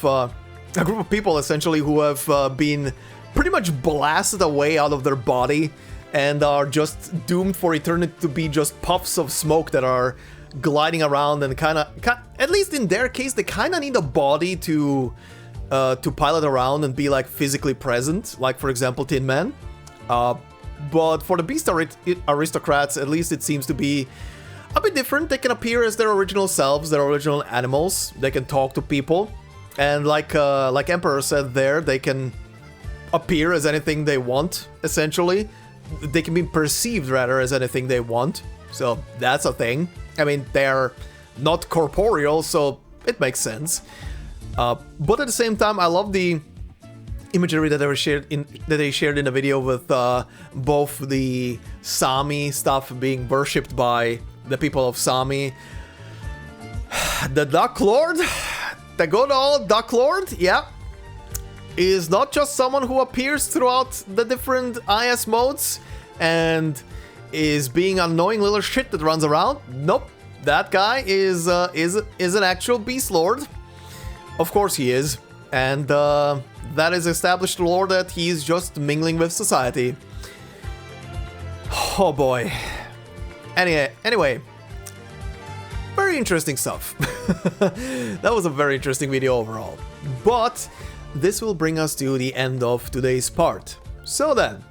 Speaker 1: people essentially who have been pretty much blasted away out of their body and are just doomed for eternity to be just puffs of smoke that are gliding around, and at least in their case, they kinda need a body to pilot around and be like physically present, like for example Tin Man. But for the Beast Aristocrats, at least it seems to be a bit different. They can appear as their original selves, their original animals. They can talk to people, and like Emperor said there, they can appear as anything they want, essentially. They can be perceived, rather, as anything they want. So that's a thing. I mean, they're not corporeal, so it makes sense. But at the same time, I love the imagery that they shared in the video with both the Sami stuff being worshipped by the people of Sami. The Duck Lord, the good old Duck Lord, yeah, is not just someone who appears throughout the different IS modes and is being an annoying little shit that runs around. Nope, that guy is an actual Beast Lord. Of course he is, and that is established lore that he's just mingling with society. Oh boy. Anyway, very interesting stuff. That was a very interesting video overall. But this will bring us to the end of today's part. So then,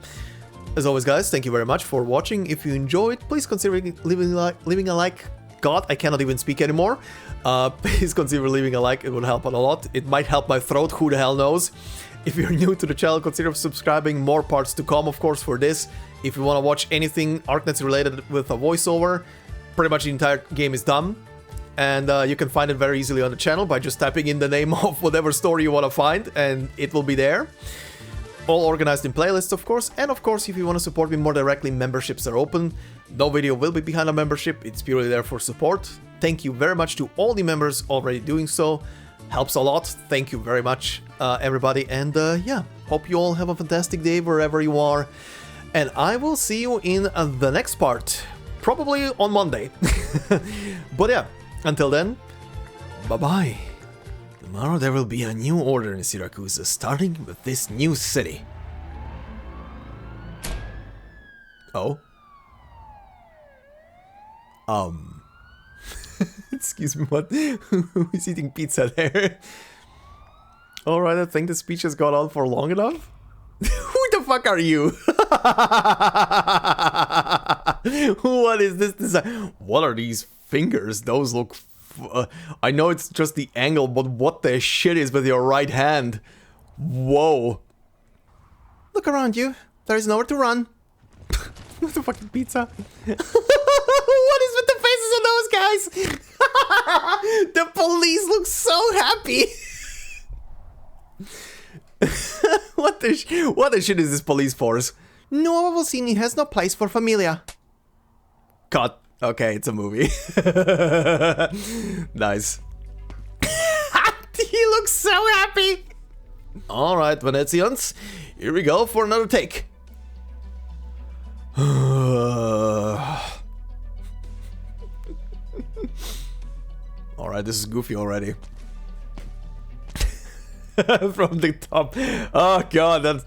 Speaker 1: as always guys, thank you very much for watching. If you enjoyed, please consider leaving a like. God, I cannot even speak anymore. Please consider leaving a like, it would help out a lot. It might help my throat, who the hell knows. If you're new to the channel, consider subscribing. More parts to come, of course, for this. If you want to watch anything Arknights related with a voiceover, pretty much the entire game is done. And you can find it very easily on the channel by just typing in the name of whatever story you want to find, and it will be there. All organized in playlists, of course. And of course, if you want to support me more directly, memberships are open. No video will be behind a membership, it's purely there for support. Thank you very much to all the members already doing so. Helps a lot. Thank you very much, everybody. And yeah, hope you all have a fantastic day wherever you are. And I will see you in the next part, probably on Monday. But yeah, until then, bye-bye. Tomorrow there will be a new order in Syracuse, starting with this new city. Oh? Excuse me, what? Who is eating pizza there? Alright, I think the speech has gone on for long enough. Who the fuck are you? What is this design? What are these fingers? Those look... I know it's just the angle, but what the shit is with your right hand? Whoa.
Speaker 2: Look around you. There is nowhere to run.
Speaker 1: What the fucking pizza? What is with the faces of those guys? The police look so happy. What the shit is this police force?
Speaker 2: Nuova Volsinii has no place for famiglia.
Speaker 1: Cut. Okay, it's a movie. Nice. He looks so happy. Alright, Venetians, here we go for another take. Alright, this is goofy already. From the top. Oh god, that's...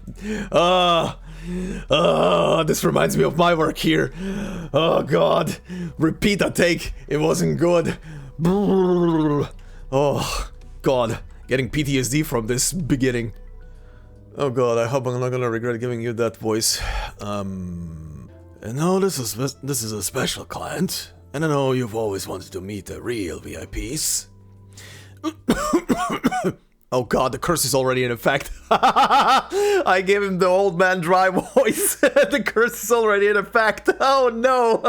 Speaker 1: this reminds me of my work here. Oh god. Repeat that take. It wasn't good. Oh god. Getting PTSD from this beginning. Oh god, I hope I'm not gonna regret giving you that voice.
Speaker 4: And no, this is a special client. And I know you've always wanted to meet the real VIPs.
Speaker 1: Oh god, the curse is already in effect. I gave him the old man dry voice. The curse is already in effect. Oh no.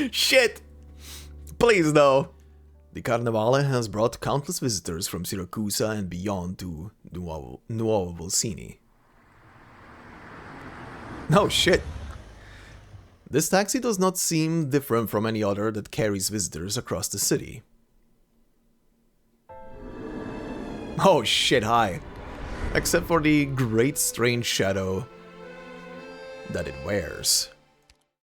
Speaker 1: Shit. Please no. The Carnevale has brought countless visitors from Syracuse and beyond to Nuova Volsinii. Oh shit. This taxi does not seem different from any other that carries visitors across the city. Oh shit, hi. Except for the great strange shadow that it wears.